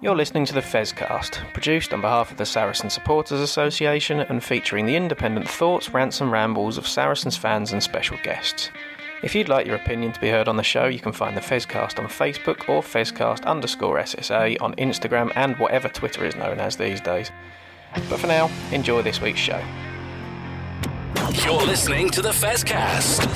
You're listening to the Fezcast, produced on behalf of the Saracen Supporters Association and featuring the independent thoughts, rants and rambles of Saracens fans and special guests. If you'd like your opinion to be heard on the show, you can find the Fezcast on Facebook or Fezcast_SSA on Instagram and whatever Twitter is known as these days. But for now, enjoy this week's show. You're listening to the Fezcast.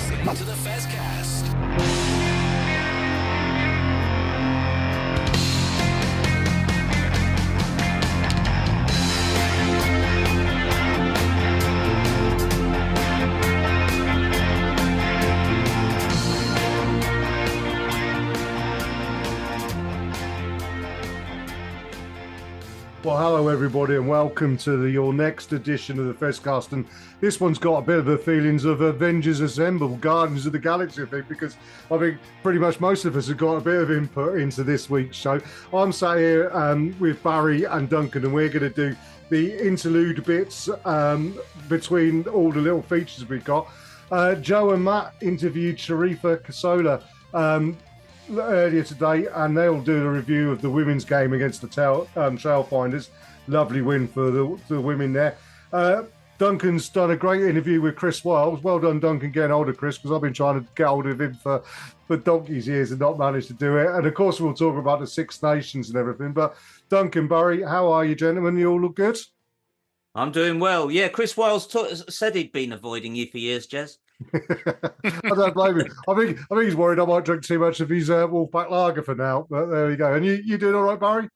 Well, hello everybody and welcome to your next edition of the Fezcast, and this one's got a bit of the feelings of Avengers Assemble, Guardians of the Galaxy, I think, because I think pretty much most of us have got a bit of input into this week's show. I'm sat here with Barry and Duncan, and we're going to do the interlude bits between all the little features we've got. Joe and Matt interviewed Sharifo Kasolo earlier today, and they'll do a review of the women's game against the Trailfinders. Lovely win for the women there. Duncan's done a great interview with Chris Wyles. Well done, Duncan, getting hold of Chris, because I've been trying to get hold of him for donkey's years and not managed to do it. And of course, we'll talk about the Six Nations and everything. But Duncan, Barry, how are you, gentlemen? You all look good? I'm doing well. Yeah, Chris Wyles said he'd been avoiding you for years, Jez. I don't blame him. I think he's worried I might drink too much of his Wolfpack lager for now. But there we go. And you doing all right, Barry?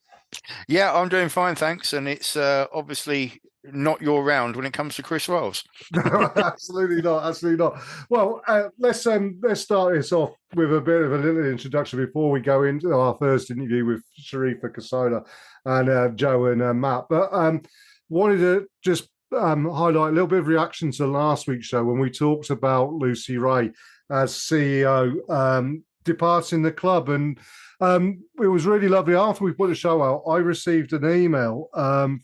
Yeah, I'm doing fine, thanks. And it's obviously not your round when it comes to Chris Wyles. No, absolutely not. Well, let's start this off with a bit of a little introduction before we go into our first interview with Sharifo Kasolo and Joe and Matt. But wanted to just highlight a little bit of reaction to last week's show when we talked about Lucy Ray as CEO departing the club, and it was really lovely. After we put the show out, I received an email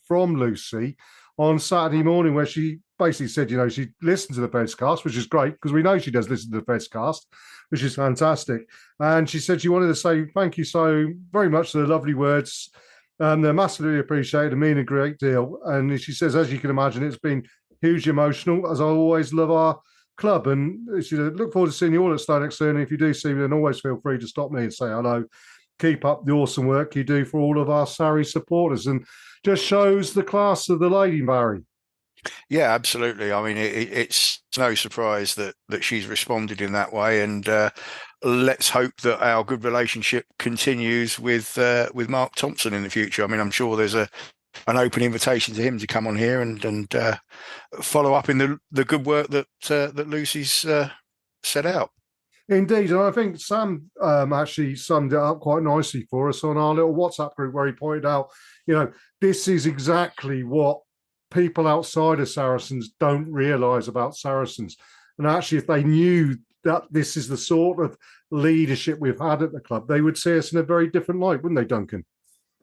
from Lucy on Saturday morning where she basically said, she listened to the Fezcast, which is great because we know she does listen to the Fezcast, which is fantastic. And she said she wanted to say thank you so very much for the lovely words. They're massively appreciated and mean a great deal. And she says, as you can imagine, it's been hugely emotional, as I always love our club. And she said, look forward to seeing you all at Stonex soon. And if you do see me, then always feel free to stop me and say hello. Keep up the awesome work you do for all of our Sarri supporters. And just shows the class of the lady, Barry. Yeah, absolutely. I mean, it's no surprise that she's responded in that way, and let's hope that our good relationship continues with Mark Thompson in the future. I mean, I'm sure there's an open invitation to him to come on here and follow up in the good work that Lucy's set out. Indeed, and I think Sam actually summed it up quite nicely for us on our little WhatsApp group where he pointed out, this is exactly what people outside of Saracens don't realise about Saracens. And actually, if they knew that this is the sort of leadership we've had at the club, they would see us in a very different light, wouldn't they, Duncan?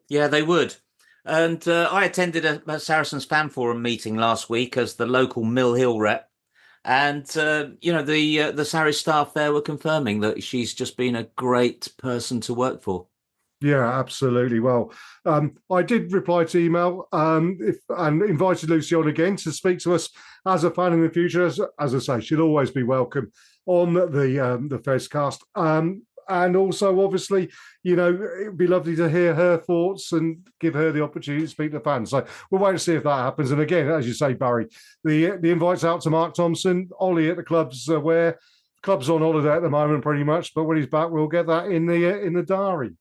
Yeah, they would. And I attended a Saracens fan forum meeting last week as the local Mill Hill rep. And, the Sarri staff there were confirming that she's just been a great person to work for. Yeah, absolutely. Well, I did reply to email and invited Lucy on again to speak to us as a fan in the future. As I say, she'll always be welcome on the Fezcast. And also, obviously, it'd be lovely to hear her thoughts and give her the opportunity to speak to fans. So we'll wait to see if that happens. And again, as you say, Barry, the invite's out to Mark Thompson. Ollie at the club's where the club's on holiday at the moment, pretty much. But when he's back, we'll get that in the diary.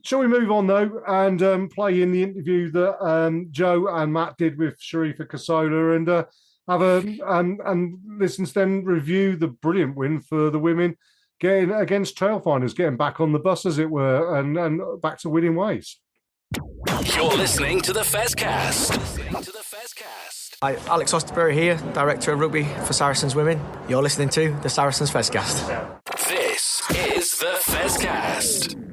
Shall we move on, though, and play in the interview that Joe and Matt did with Sharifo Kasolo and and listen to them review the brilliant win for the women getting against Trailfinders, getting back on the bus, as it were, and back to winning ways. You're listening to the Fezcast. Hi, Alex Osterbury here, Director of Rugby for Saracens Women. You're listening to the Saracens Fezcast. This is the Fezcast.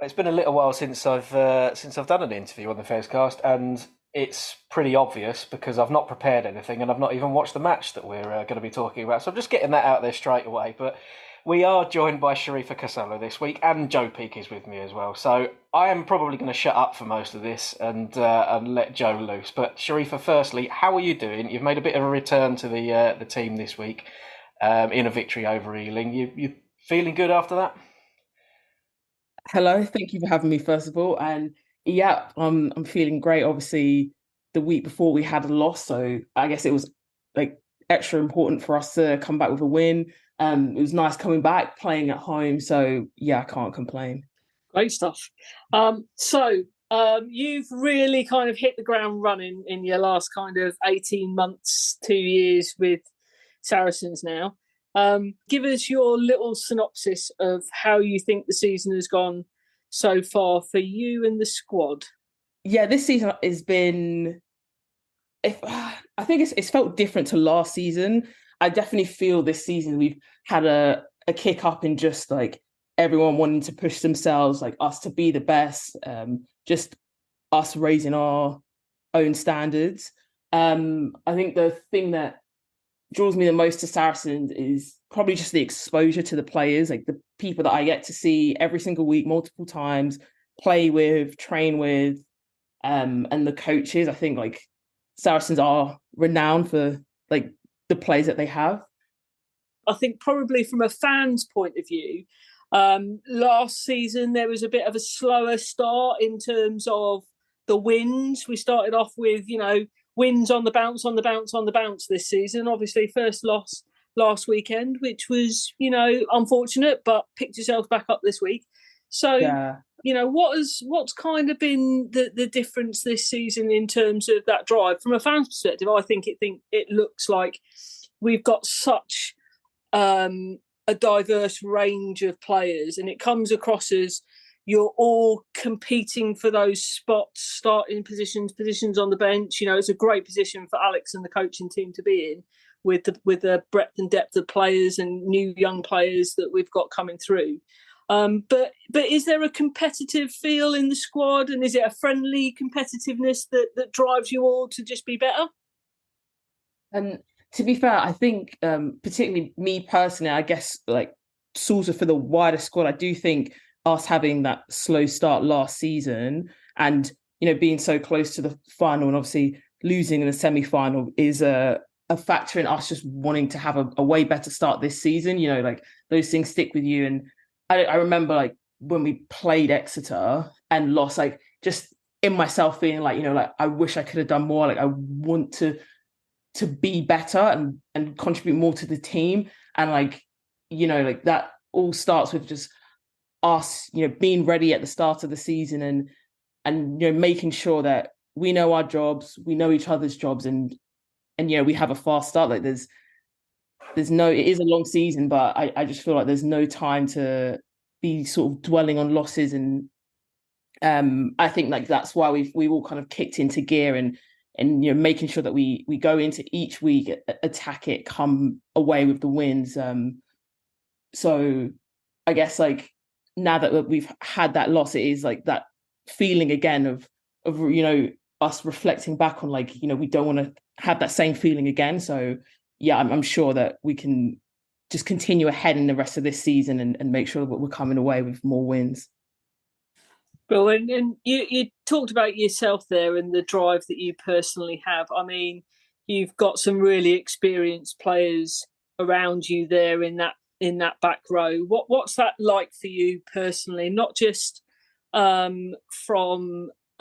It's been a little while since I've done an interview on the Fezcast, and it's pretty obvious because I've not prepared anything and I've not even watched the match that we're going to be talking about. So I'm just getting that out there straight away. But We are joined by Sharifo Kasolo this week, and Joe Peake is with me as well. So I am probably going to shut up for most of this and let Joe loose. But Sharifa, firstly, how are you doing? You've made a bit of a return to the team this week in a victory over Ealing. You feeling good after that? Hello, thank you for having me first of all. And yeah, I'm feeling great. Obviously, the week before we had a loss, so I guess it was like extra important for us to come back with a win. It was nice coming back, playing at home. So yeah, I can't complain. Great stuff. You've really kind of hit the ground running in your last kind of 18 months, 2 years with Saracens now. Give us your little synopsis of how you think the season has gone so far for you and the squad. Yeah, this season has been, I think it's felt different to last season. I definitely feel this season we've had a kick up in just like everyone wanting to push themselves, like us to be the best, just us raising our own standards. I think the thing that draws me the most to Saracens is probably just the exposure to the players, like the people that I get to see every single week, multiple times, play with, train with, and the coaches. I think like Saracens are renowned for like the players that they have. I think probably from a fan's point of view, last season there was a bit of a slower start in terms of the wins. We started off with, wins on the bounce, on the bounce, on the bounce this season. Obviously, first loss last weekend, which was, unfortunate, but picked yourselves back up this week. So, Yeah. What's kind of been the difference this season in terms of that drive? From a fan's perspective, I think it looks like we've got such a diverse range of players, and it comes across as you're all competing for those spots, starting positions on the bench. It's a great position for Alex and the coaching team to be in, with the breadth and depth of players and new young players that we've got coming through. But is there a competitive feel in the squad, and is it a friendly competitiveness that drives you all to just be better? And to be fair, I think particularly me personally, I guess like sort of for the wider squad, I do think us having that slow start last season and being so close to the final and obviously losing in the semi-final is a factor in us just wanting to have a way better start this season. Like those things stick with you. And I remember like when we played Exeter and lost, like just in myself feeling like, like I wish I could have done more. Like I want to be better and contribute more to the team. And like, like that all starts with just us, being ready at the start of the season and making sure that we know our jobs, we know each other's jobs, and we have a fast start. Like there's no, it is a long season, but I just feel like there's no time to be sort of dwelling on losses. And I think like that's why we've all kind of kicked into gear and making sure that we go into each week, attack it, come away with the wins. So I guess like now that we've had that loss, it is like that feeling again of us reflecting back on like, we don't want to have that same feeling again. So yeah, I'm sure that we can just continue ahead in the rest of this season and make sure that we're coming away with more wins. Well, and you talked about yourself there and the drive that you personally have. I mean, you've got some really experienced players around you there in that back row. What's that like for you personally? Not just from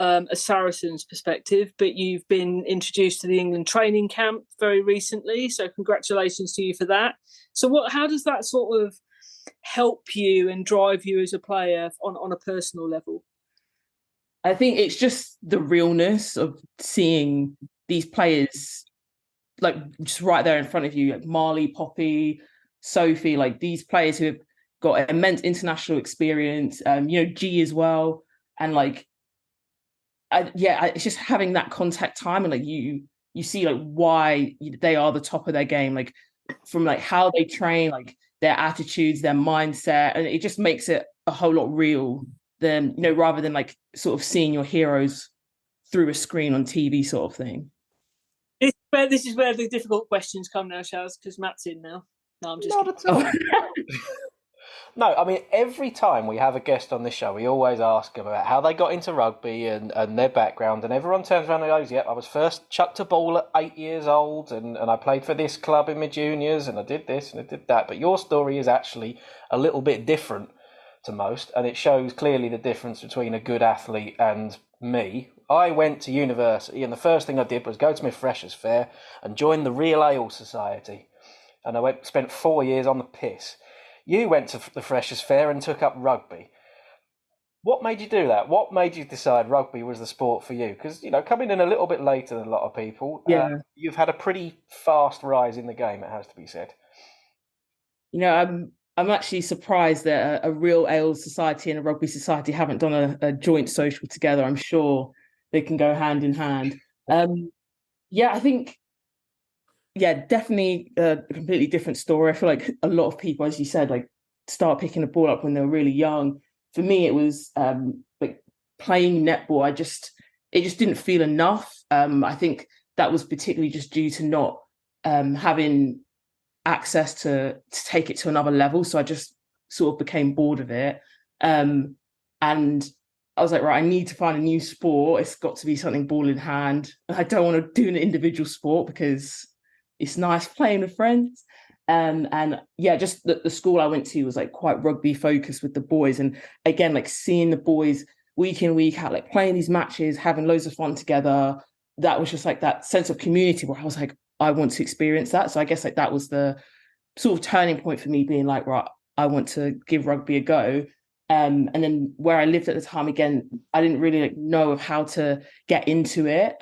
a Saracens perspective, but you've been introduced to the England training camp very recently. So congratulations to you for that. So how does that sort of help you and drive you as a player on a personal level? I think it's just the realness of seeing these players like just right there in front of you, like Marley, Poppy, Sophie, like these players who have got immense international experience, G as well. And like, it's just having that contact time, and like you see like why they are the top of their game, like from like how they train, like their attitudes, their mindset, and it just makes it a whole lot real than rather than like sort of seeing your heroes through a screen on TV sort of thing. This is where the difficult questions come now, Shaz, because Matt's in now. No, I'm just not at all. No, I mean, every time we have a guest on this show, we always ask them about how they got into rugby and their background, and everyone turns around and goes, yep, I was first chucked a ball at 8 years old, and I played for this club in my juniors, and I did this and I did that. But your story is actually a little bit different to most, and it shows clearly the difference between a good athlete and me. I went to university, and the first thing I did was go to my Freshers' Fair and join the Real Ale Society. And I spent 4 years on the piss. You went to the Freshers' Fair and took up rugby. What made you do that? What made you decide rugby was the sport for you? Because, coming in a little bit later than a lot of people, you've had a pretty fast rise in the game, it has to be said. I'm actually surprised that a Real Ale Society and a Rugby Society haven't done a joint social together. I'm sure they can go hand in hand. I think... Yeah, definitely a completely different story. I feel like a lot of people, as you said, like start picking the ball up when they were really young. For me, it was like playing netball. It just didn't feel enough. I think that was particularly just due to not having access to take it to another level. So I just sort of became bored of it. And I was like, right, I need to find a new sport. It's got to be something ball in hand. And I don't want to do an individual sport because it's nice playing with friends. Just the school I went to was like quite rugby focused with the boys. And again, like seeing the boys week in, week out, like playing these matches, having loads of fun together. That was just like that sense of community where I was like, I want to experience that. So I guess like that was the sort of turning point for me being like, right, I want to give rugby a go. And then where I lived at the time, again, I didn't really know of how to get into it.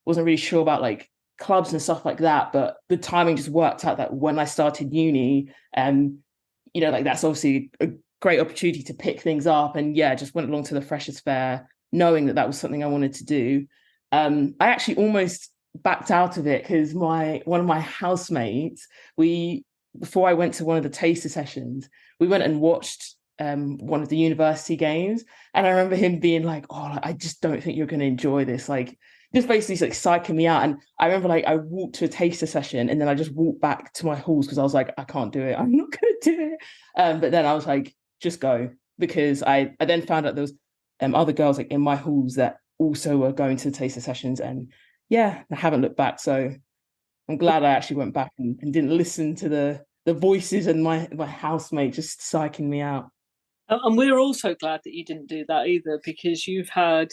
Wasn't really sure about like clubs and stuff like that, but the timing just worked out that when I started uni, that's obviously a great opportunity to pick things up, and just went along to the Freshers' Fair knowing that was something I wanted to do. I actually almost backed out of it because one of my housemates, before I went to one of the taster sessions, we went and watched one of the university games, and I remember him being like, oh, I just don't think you're going to enjoy this, like just basically like psyching me out. And I remember like I walked to a taster session and then I just walked back to my halls because I was like, I can't do it. I'm not going to do it. But then I was like, just go, because I then found out there was other girls like in my halls that also were going to the taster sessions, and I haven't looked back. So I'm glad I actually went back and didn't listen to the voices and my housemate just psyching me out. And we're also glad that you didn't do that either, because you've had,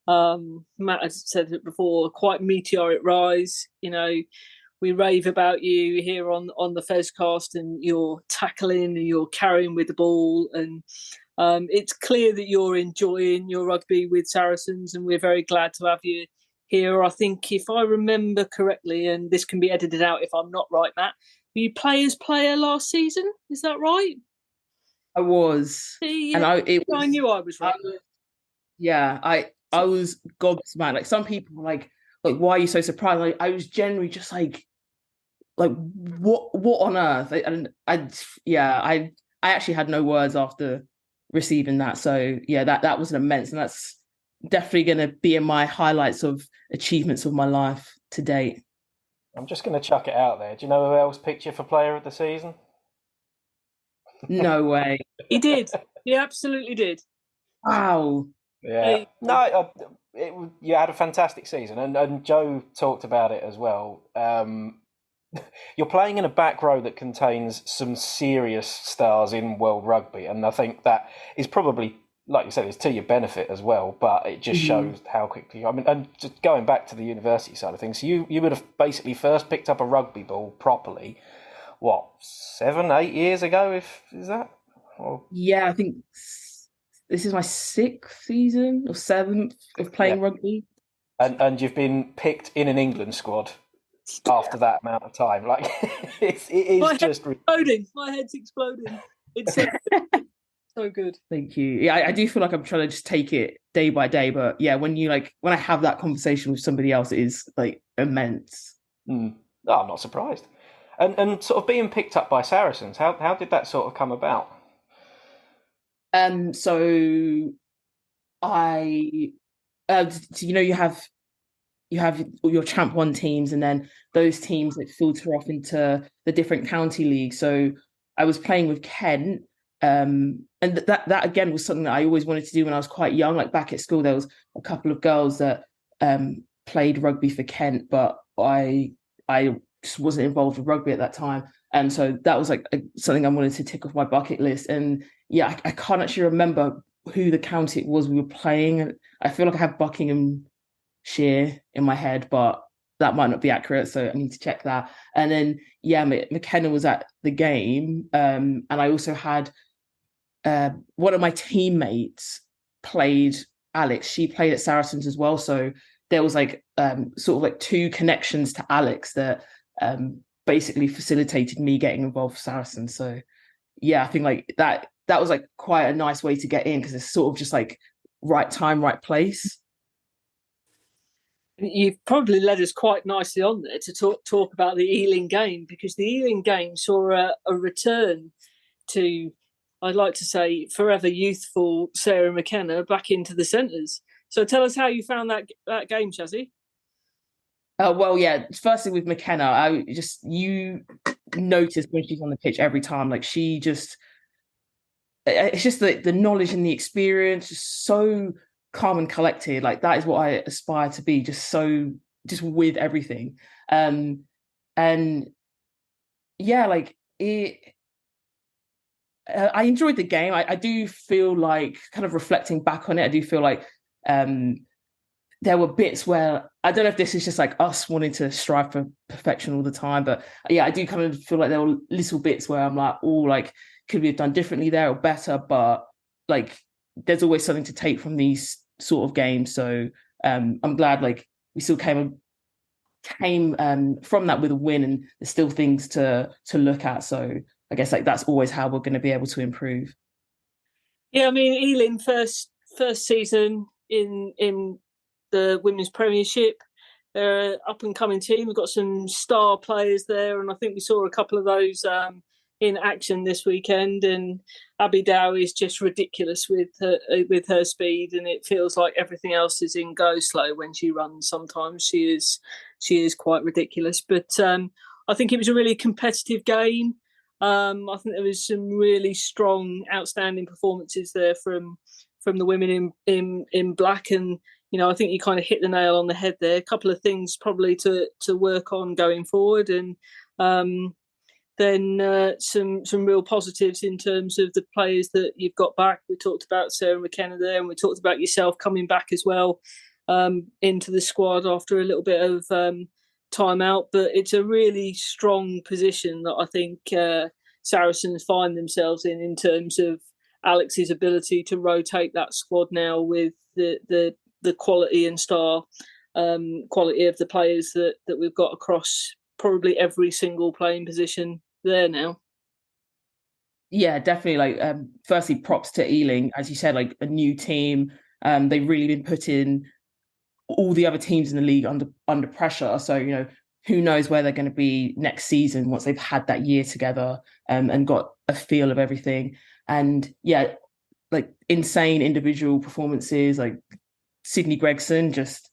Matt has said it before, quite meteoric rise. We rave about you here on the Fezcast, and you're tackling and you're carrying with the ball, and it's clear that you're enjoying your rugby with Saracens, and we're very glad to have you here. I think if I remember correctly, and this can be edited out if I'm not right, Matt, were you players player last season? Is that right? I was. See, and I knew I was right. I was gobsmacked. Like some people were like, why are you so surprised? Like I was generally just like what on earth? I actually had no words after receiving that. So that was an immense, and that's definitely going to be in my highlights of achievements of my life to date. I'm just going to chuck it out there. Do you know who else picked you for player of the season? No way. He did. He absolutely did. Wow. Yeah. You had a fantastic season, and Joe talked about it as well. You're playing in a back row that contains some serious stars in world rugby, and I think that is probably, like you said, it's to your benefit as well, but it just shows how quickly, and just going back to the university side of things, so you would have basically first picked up a rugby ball properly, 7-8 years ago, is that? Or... Yeah, I think this is my 6th season or 7th of playing rugby. And you've been picked in an England squad after that amount of time. Like, it is my just... exploding. My head's exploding. It's so good. Thank you. Yeah, I do feel like I'm trying to just take it day by day, but when I have that conversation with somebody else, it is like immense. No, I'm not surprised. And sort of being picked up by Saracens, how did that sort of come about? So I, you have your Champ 1 teams, and then those teams that filter off into the different county leagues. So I was playing with Kent, And that again was something that I always wanted to do when I was quite young. Like back at school, there was a couple of girls that played rugby for Kent, but I just wasn't involved with rugby at that time. And so that was like something I wanted to tick off my bucket list. And yeah, I can't actually remember who the county it was we were playing. I feel like I have Buckinghamshire in my head, but that might not be accurate, so I need to check that. And then yeah, McKenna was at the game, and I also had one of my teammates played Alex. She played at Saracens as well, so there was like sort of like two connections to Alex that basically facilitated me getting involved with Saracens. So yeah, I think like that was like quite a nice way to get in, because it's sort of just like right time, right place. You've probably led us quite nicely on there to talk about the Ealing game, because the Ealing game saw a return to, I'd like to say, forever youthful Sarah McKenna back into the centres. So tell us how you found that game, Shazzy. Well, yeah, firstly with McKenna, you notice when she's on the pitch every time, like it's just the knowledge and the experience, just so calm and collected. Like that is what I aspire to be, just with everything. And yeah, like it, I enjoyed the game. I do feel like, kind of reflecting back on it, I do feel like there were bits where, I don't know if this is just like us wanting to strive for perfection all the time, but yeah, I do kind of feel like there were little bits where I'm like, oh, like, could we have done differently there or better? But like, there's always something to take from these sort of games. So I'm glad like we still came from that with a win, and there's still things to look at. So I guess like that's always how we're going to be able to improve. Yeah, I mean, Ealing first season in the Women's Premiership. They're an up-and-coming team. We've got some star players there, and I think we saw a couple of those in action this weekend. And Abby Dow is just ridiculous with her speed, and it feels like everything else is in go slow when she runs. Sometimes she is quite ridiculous. But I think it was a really competitive game. I think there was some really strong, outstanding performances there from the women in black, and I think you kind of hit the nail on the head there. A couple of things probably to work on going forward, and then some real positives in terms of the players that you've got back. We talked about Sarah McKenna there, and we talked about yourself coming back as well into the squad after a little bit of time out. But it's a really strong position that I think Saracens find themselves in terms of Alex's ability to rotate that squad now with the quality and star quality of the players that we've got across probably every single playing position there now. Yeah, definitely. Like, firstly, props to Ealing, as you said, like a new team. They've really been putting all the other teams in the league under pressure. So, who knows where they're going to be next season once they've had that year together and got a feel of everything. And yeah, like insane individual performances, like Sydney Gregson, just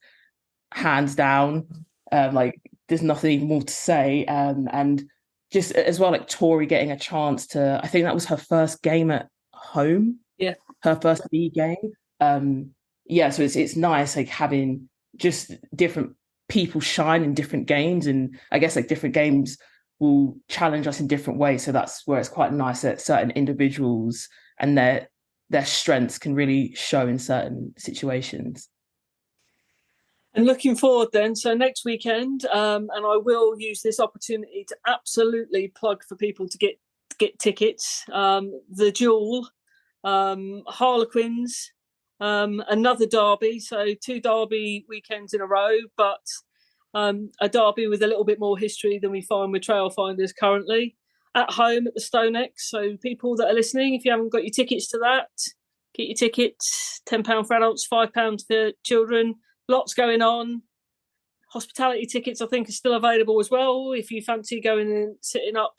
hands down. Like there's nothing even more to say. And just as well, like Tori getting a chance to, I think that was her first game at home. Yeah. Her first league game. Yeah, so it's nice like having just different people shine in different games, and I guess like different games will challenge us in different ways. So that's where it's quite nice that certain individuals and their strengths can really show in certain situations. And looking forward then, so next weekend, and I will use this opportunity to absolutely plug for people to get tickets. The Duel, Harlequins, another derby, so 2 derby weekends in a row, but a derby with a little bit more history than we find with Trailfinders currently. At home at the StoneX, so people that are listening, if you haven't got your tickets to that, get your tickets. £10 for adults, £5 for children. Lots going on. Hospitality tickets, I think, are still available as well if you fancy going and sitting up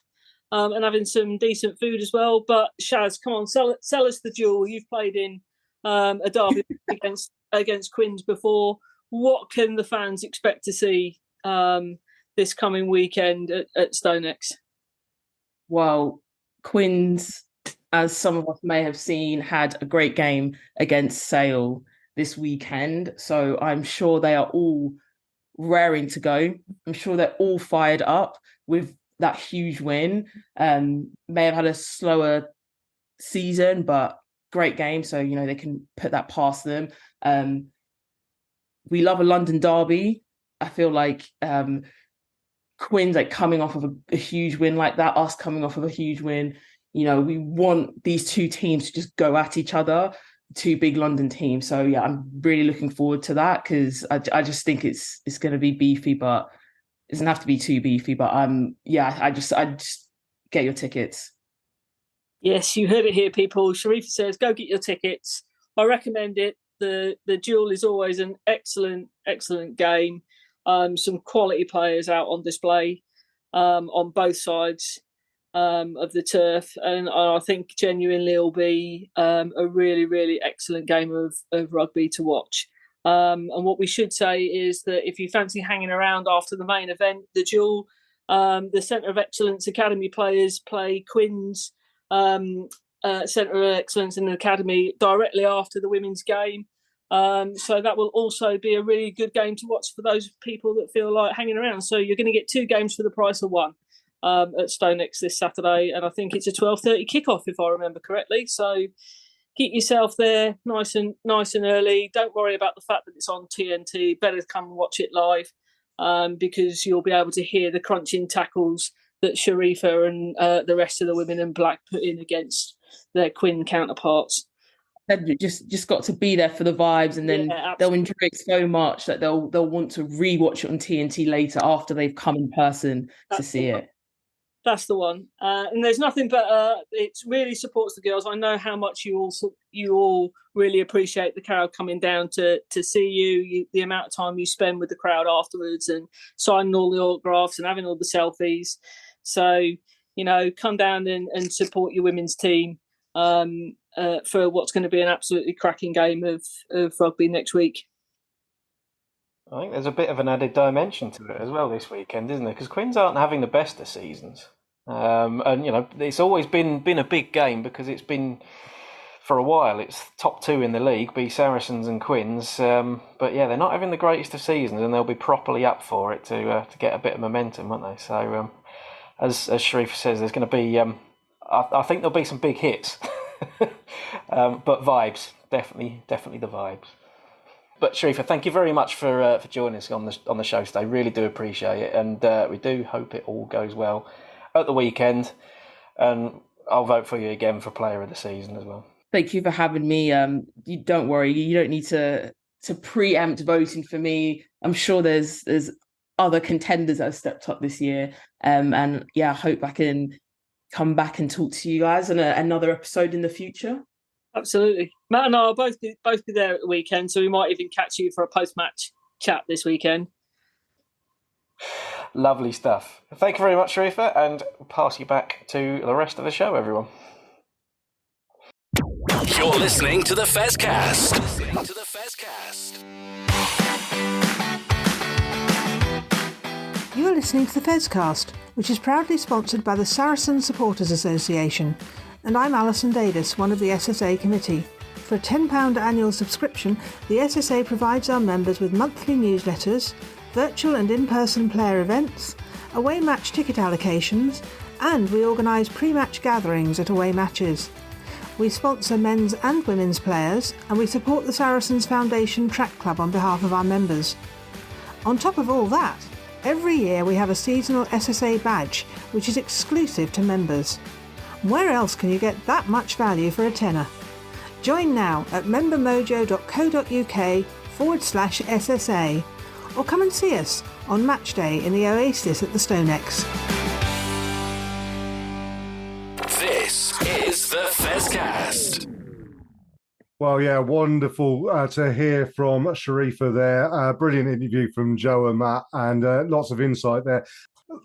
and having some decent food as well. But Shaz, come on, sell us the Duel. You've played in a derby against Quins before. What can the fans expect to see this coming weekend at StoneX? Well, Quins as some of us may have seen, had a great game against Sale this weekend. So I'm sure they are all raring to go. I'm sure they're all fired up with that huge win. May have had a slower season, but great game. So, they can put that past them. We love a London derby. I feel like Quinn's like coming off of a huge win like that, us coming off of a huge win. We want these two teams to just go at each other, two big London teams. So yeah, I'm really looking forward to that because I just think it's going to be beefy, but it doesn't have to be too beefy. But I just get your tickets. Yes, you heard it here, people. Sharifa says, go get your tickets. I recommend it. The duel is always an excellent game. Some quality players out on display on both sides of the turf, and I think genuinely it'll be a really, really excellent game of rugby to watch. And what we should say is that if you fancy hanging around after the main event, the duel, the Centre of Excellence Academy players play Quinn's Centre of Excellence in the Academy directly after the women's game. So that will also be a really good game to watch for those people that feel like hanging around. So you're going to get two games for the price of one at StoneX this Saturday, and I think it's a 12:30 kickoff if I remember correctly. So get yourself there nice and early. Don't worry about the fact that it's on TNT. Better come and watch it live because you'll be able to hear the crunching tackles that Sharifa and the rest of the women in black put in against their Quinn counterparts. Just got to be there for the vibes, and then they'll enjoy it so much that they'll want to rewatch it on TNT later after they've come in person to see it. That's the one, and there's nothing but it really supports the girls. I know how much you all really appreciate the crowd coming down to see you, the amount of time you spend with the crowd afterwards and signing all the autographs and having all the selfies. So come down and support your women's team for what's going to be an absolutely cracking game of rugby next week. I think there's a bit of an added dimension to it as well this weekend, isn't there? Because Quins aren't having the best of seasons. And, it's always been a big game because it's been, for a while, it's top two in the league, be Saracens and Quins. But, yeah, they're not having the greatest of seasons and they'll be properly up for it to get a bit of momentum, won't they? So, as Sharifa says, there's going to be, I think there'll be some big hits. But vibes, definitely the vibes. But Sharifa, thank you very much for joining us on the show today. Really do appreciate it, and we do hope it all goes well at the weekend. And I'll vote for you again for Player of the Season as well. Thank you for having me. You don't worry, you don't need to preempt voting for me. I'm sure there's other contenders that have stepped up this year, and yeah, I hope I can come back and talk to you guys on another episode in the future. Absolutely. Matt and I will both be there at the weekend, so we might even catch you for a post-match chat this weekend. Lovely stuff. Thank you very much, Sharifa, and I'll pass you back to the rest of the show, everyone. You're listening to the Fezcast. You are listening to the Fezcast, which is proudly sponsored by the Saracens Supporters Association. And I'm Alison Davis, one of the SSA committee. For a £10 annual subscription, the SSA provides our members with monthly newsletters, virtual and in-person player events, away match ticket allocations, and we organise pre-match gatherings at away matches. We sponsor men's and women's players, and we support the Saracens Foundation Track Club on behalf of our members. On top of all that, every year we have a seasonal SSA badge, which is exclusive to members. Where else can you get that much value for a tenner? Join now at membermojo.co.uk/SSA or come and see us on match day in the Oasis at the StoneX. This is the Fezcast. Well, yeah, wonderful to hear from Sharifa there. Brilliant interview from Joe and Matt, and lots of insight there.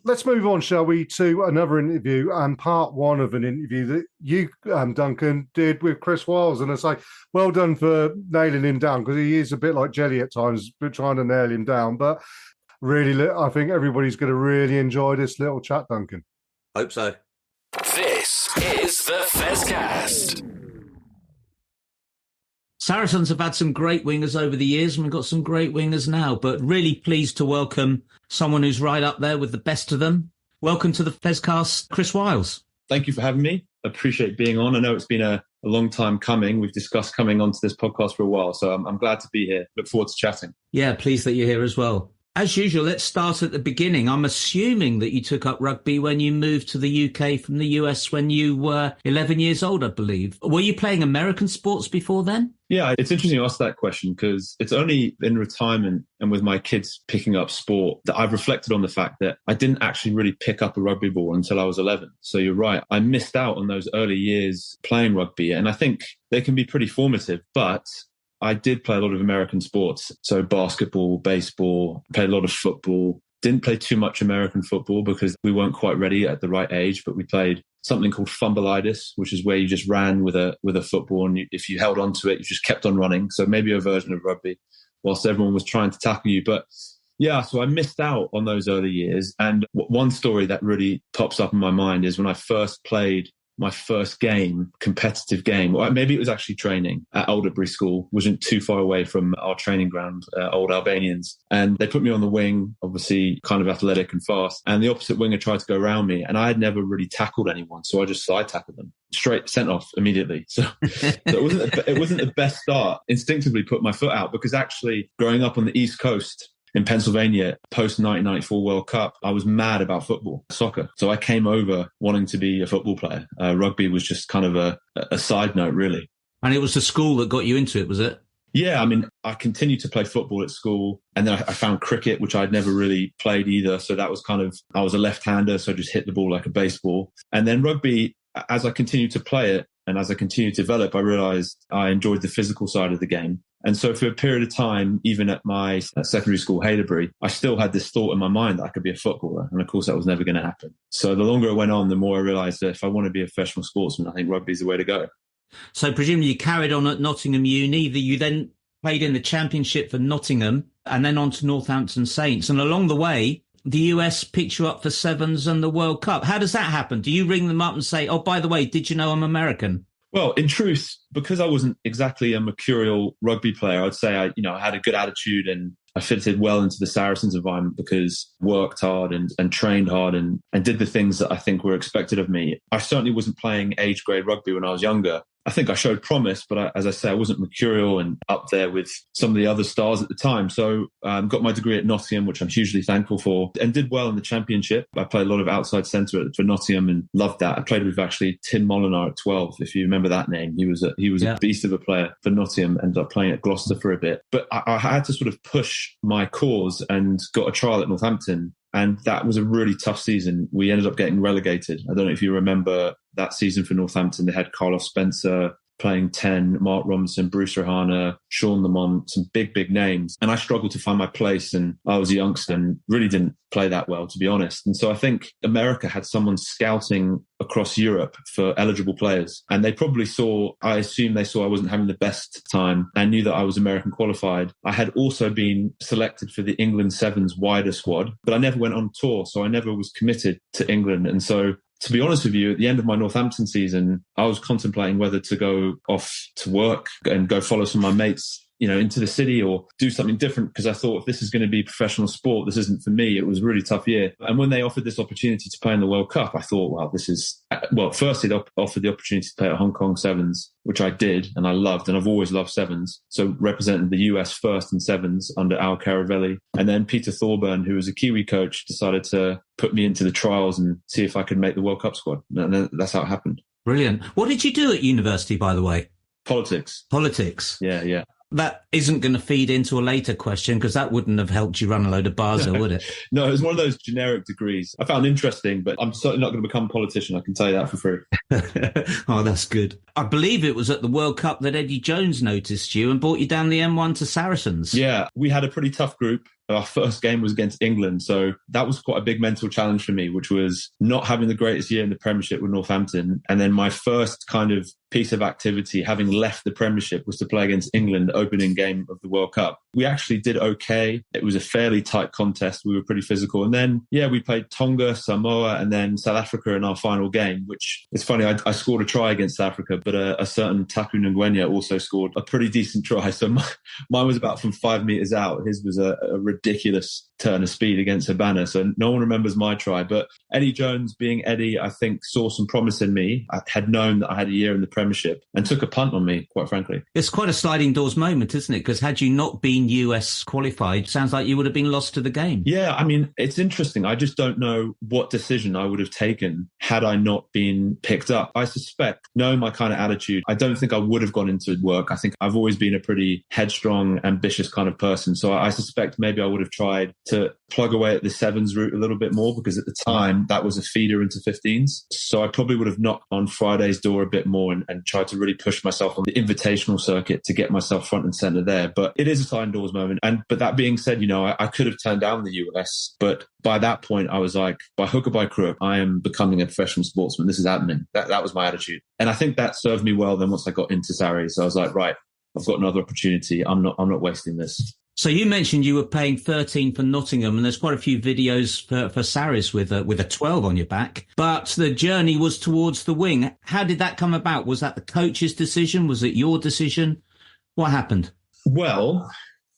Let's move on, shall we, to another interview and part one of an interview that you, Duncan, did with Chris Wyles. And I say, well done for nailing him down, because he is a bit like Jelly at times, but trying to nail him down. But really, I think everybody's going to really enjoy this little chat, Duncan. Hope so. This This is the Fezcast. Saracens have had some great wingers over the years, and we've got some great wingers now, but really pleased to welcome someone who's right up there with the best of them. Welcome to the Fezcast, Chris Wyles. Thank you for having me. Appreciate being on. I know it's been a long time coming. We've discussed coming onto this podcast for a while, so I'm glad to be here. Look forward to chatting. Yeah, pleased that you're here as well. As usual, let's start at the beginning. I'm assuming that you took up rugby when you moved to the UK from the US when you were 11 years old, I believe. Were you playing American sports before then? Yeah, it's interesting you ask that question because it's only in retirement and with my kids picking up sport that I've reflected on the fact that I didn't actually really pick up a rugby ball until I was 11. So you're right. I missed out on those early years playing rugby, and I think they can be pretty formative, but I did play a lot of American sports. So basketball, baseball, played a lot of football. Didn't play too much American football because we weren't quite ready at the right age, but we played something called fumbleitis, which is where you just ran with a football, and if you held onto it, you just kept on running. So maybe a version of rugby whilst everyone was trying to tackle you. But yeah, so I missed out on those early years. And one story that really pops up in my mind is when I first played my first game, competitive game, or maybe it was actually training at Alderbury School, wasn't too far away from our training ground, Old Albanians. And they put me on the wing, obviously kind of athletic and fast. And the opposite winger tried to go around me, and I had never really tackled anyone. So I just side tackled them, straight sent off immediately. So it wasn't the best start. Instinctively put my foot out because actually growing up on the East Coast, in Pennsylvania, post 1994 World Cup, I was mad about football, soccer. So I came over wanting to be a football player. Rugby was just kind of a side note, really. And it was the school that got you into it, was it? Yeah, I mean, I continued to play football at school, and then I found cricket, which I'd never really played either. So that was I was a left-hander, so I just hit the ball like a baseball. And then rugby, as I continued to play it, and as I continued to develop, I realized I enjoyed the physical side of the game. And so for a period of time, even at my secondary school, Haileybury, I still had this thought in my mind that I could be a footballer. And of course, that was never going to happen. So the longer it went on, the more I realized that if I want to be a professional sportsman, I think rugby is the way to go. So presumably you carried on at Nottingham Uni. You then played in the championship for Nottingham and then on to Northampton Saints. And along the way, the US picked you up for Sevens and the World Cup. How does that happen? Do you ring them up and say, oh, by the way, did you know I'm American? Well, in truth, because I wasn't exactly a mercurial rugby player, I'd say I had a good attitude and I fitted well into the Saracens environment because I worked hard and trained hard and did the things that I think were expected of me. I certainly wasn't playing age grade rugby when I was younger. I think I showed promise, but as I say, I wasn't mercurial and up there with some of the other stars at the time. So got my degree at Nottingham, which I'm hugely thankful for, and did well in the championship. I played a lot of outside centre for Nottingham and loved that. I played with actually Tim Molinar at 12, if you remember that name. He was a beast of a player for Nottingham, ended up playing at Gloucester for a bit. But I had to sort of push my cause and got a trial at Northampton. And that was a really tough season. We ended up getting relegated. I don't know if you remember that season for Northampton. They had Carlos Spencer playing 10, Mark Robinson, Bruce Rahana, Sean Lamont, some big names. And I struggled to find my place. And I was a youngster and really didn't play that well, to be honest. And so I think America had someone scouting across Europe for eligible players. And they probably I assume they saw I wasn't having the best time and knew that I was American qualified. I had also been selected for the England Sevens wider squad, but I never went on tour. So I never was committed to England. And so to be honest with you, at the end of my Northampton season, I was contemplating whether to go off to work and go follow some of my mates, into the city or do something different, because I thought if this is going to be professional sport, this isn't for me. It was a really tough year. And when they offered this opportunity to play in the World Cup, I thought, firstly, they offered the opportunity to play at Hong Kong Sevens, which I did and I loved, and I've always loved Sevens. So represented the US first in Sevens under Al Caravelli. And then Peter Thorburn, who was a Kiwi coach, decided to put me into the trials and see if I could make the World Cup squad. And then that's how it happened. Brilliant. What did you do at university, by the way? Politics. Yeah. That isn't going to feed into a later question because that wouldn't have helped you run a load of bars, though, would it? No, it was one of those generic degrees. I found interesting, but I'm certainly not going to become a politician. I can tell you that for free. Oh, that's good. I believe it was at the World Cup that Eddie Jones noticed you and brought you down the M1 to Saracens. Yeah, we had a pretty tough group. Our first game was against England. So that was quite a big mental challenge for me, which was not having the greatest year in the Premiership with Northampton. And then my first kind of piece of activity, having left the Premiership, was to play against England, opening game of the World Cup. We actually did okay. It was a fairly tight contest. We were pretty physical. And then, we played Tonga, Samoa, and then South Africa in our final game, which it's funny. I scored a try against South Africa, but a certain Taku Ngwenya also scored a pretty decent try. So mine was about from 5 meters out. His was a ridiculous turn of speed against Habana. So no one remembers my try. But Eddie Jones, being Eddie, I think saw some promise in me. I had known that I had a year in the Premiership and took a punt on me, quite frankly. It's quite a sliding doors moment, isn't it? Because had you not been US qualified, sounds like you would have been lost to the game. Yeah, I mean, it's interesting. I just don't know what decision I would have taken had I not been picked up. I suspect, knowing my kind of attitude, I don't think I would have gone into work. I think I've always been a pretty headstrong, ambitious kind of person. So I suspect maybe I would have tried to plug away at the sevens route a little bit more, because at the time that was a feeder into 15s. So I probably would have knocked on Friday's door a bit more and tried to really push myself on the invitational circuit to get myself front and center there. But it is a sliding doors moment. But that being said, I could have turned down the US, but by that point I was like, by hook or by crook, I am becoming a professional sportsman. This is happening. That was my attitude. And I think that served me well then once I got into Sarries. So I was like, right, I've got another opportunity. I'm not wasting this. So you mentioned you were playing 13 for Nottingham, and there's quite a few videos for Sarries with a 12 on your back. But the journey was towards the wing. How did that come about? Was that the coach's decision? Was it your decision? What happened? Well,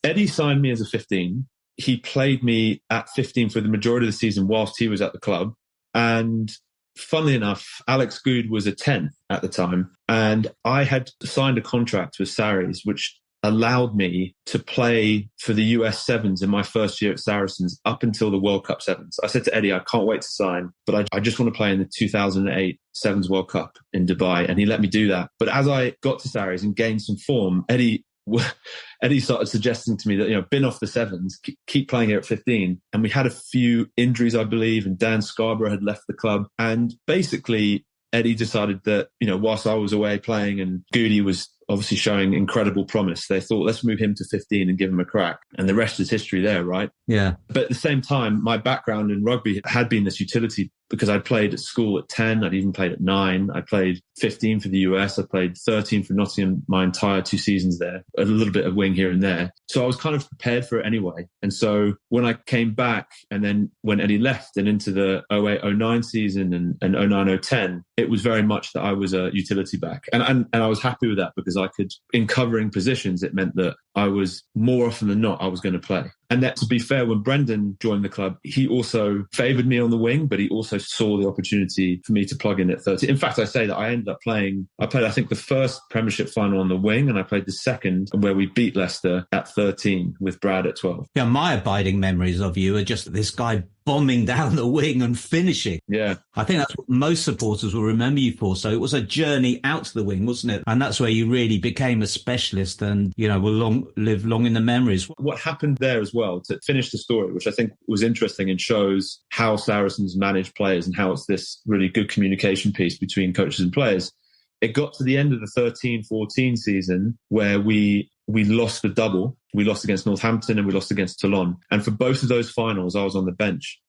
Eddie signed me as a 15. He played me at 15 for the majority of the season whilst he was at the club. And funnily enough, Alex Good was a 10 at the time. And I had signed a contract with Sarries, which allowed me to play for the US Sevens in my first year at Saracens up until the World Cup Sevens. I said to Eddie, I can't wait to sign, but I just want to play in the 2008 Sevens World Cup in Dubai. And he let me do that. But as I got to Sarries and gained some form, Eddie started suggesting to me that, bin off the sevens, keep playing here at 15. And we had a few injuries, I believe, and Dan Scarborough had left the club. And basically, Eddie decided that, whilst I was away playing and Goody was obviously showing incredible promise, they thought, let's move him to 15 and give him a crack. And the rest is history there, right? Yeah. But at the same time, my background in rugby had been this utility, because I played at school at 10. I'd even played at 9. I played 15 for the US. I played 13 for Nottingham my entire 2 seasons there, a little bit of wing here and there. So I was kind of prepared for it anyway. And so when I came back, and then when Eddie left and into the 08-09 season and 09-010, it was very much that I was a utility back. And I was happy with that, because I could, in covering positions, it meant that I was, more often than not, I was going to play. And that, to be fair, when Brendan joined the club, he also favoured me on the wing, but he also saw the opportunity for me to plug in at 13. In fact, I say that I ended up played, I think, the first Premiership final on the wing, and I played the second, where we beat Leicester at 13 with Brad at 12. Yeah, my abiding memories of you are just this guy bombing down the wing and finishing. Yeah. I think that's what most supporters will remember you for. So it was a journey out to the wing, wasn't it? And that's where you really became a specialist and, will live long in the memories. What happened there as well, to finish the story, which I think was interesting and shows how Saracens manage players and how it's this really good communication piece between coaches and players. It got to the end of the 13-14 season where we lost a double. We lost against Northampton and we lost against Toulon. And for both of those finals, I was on the bench.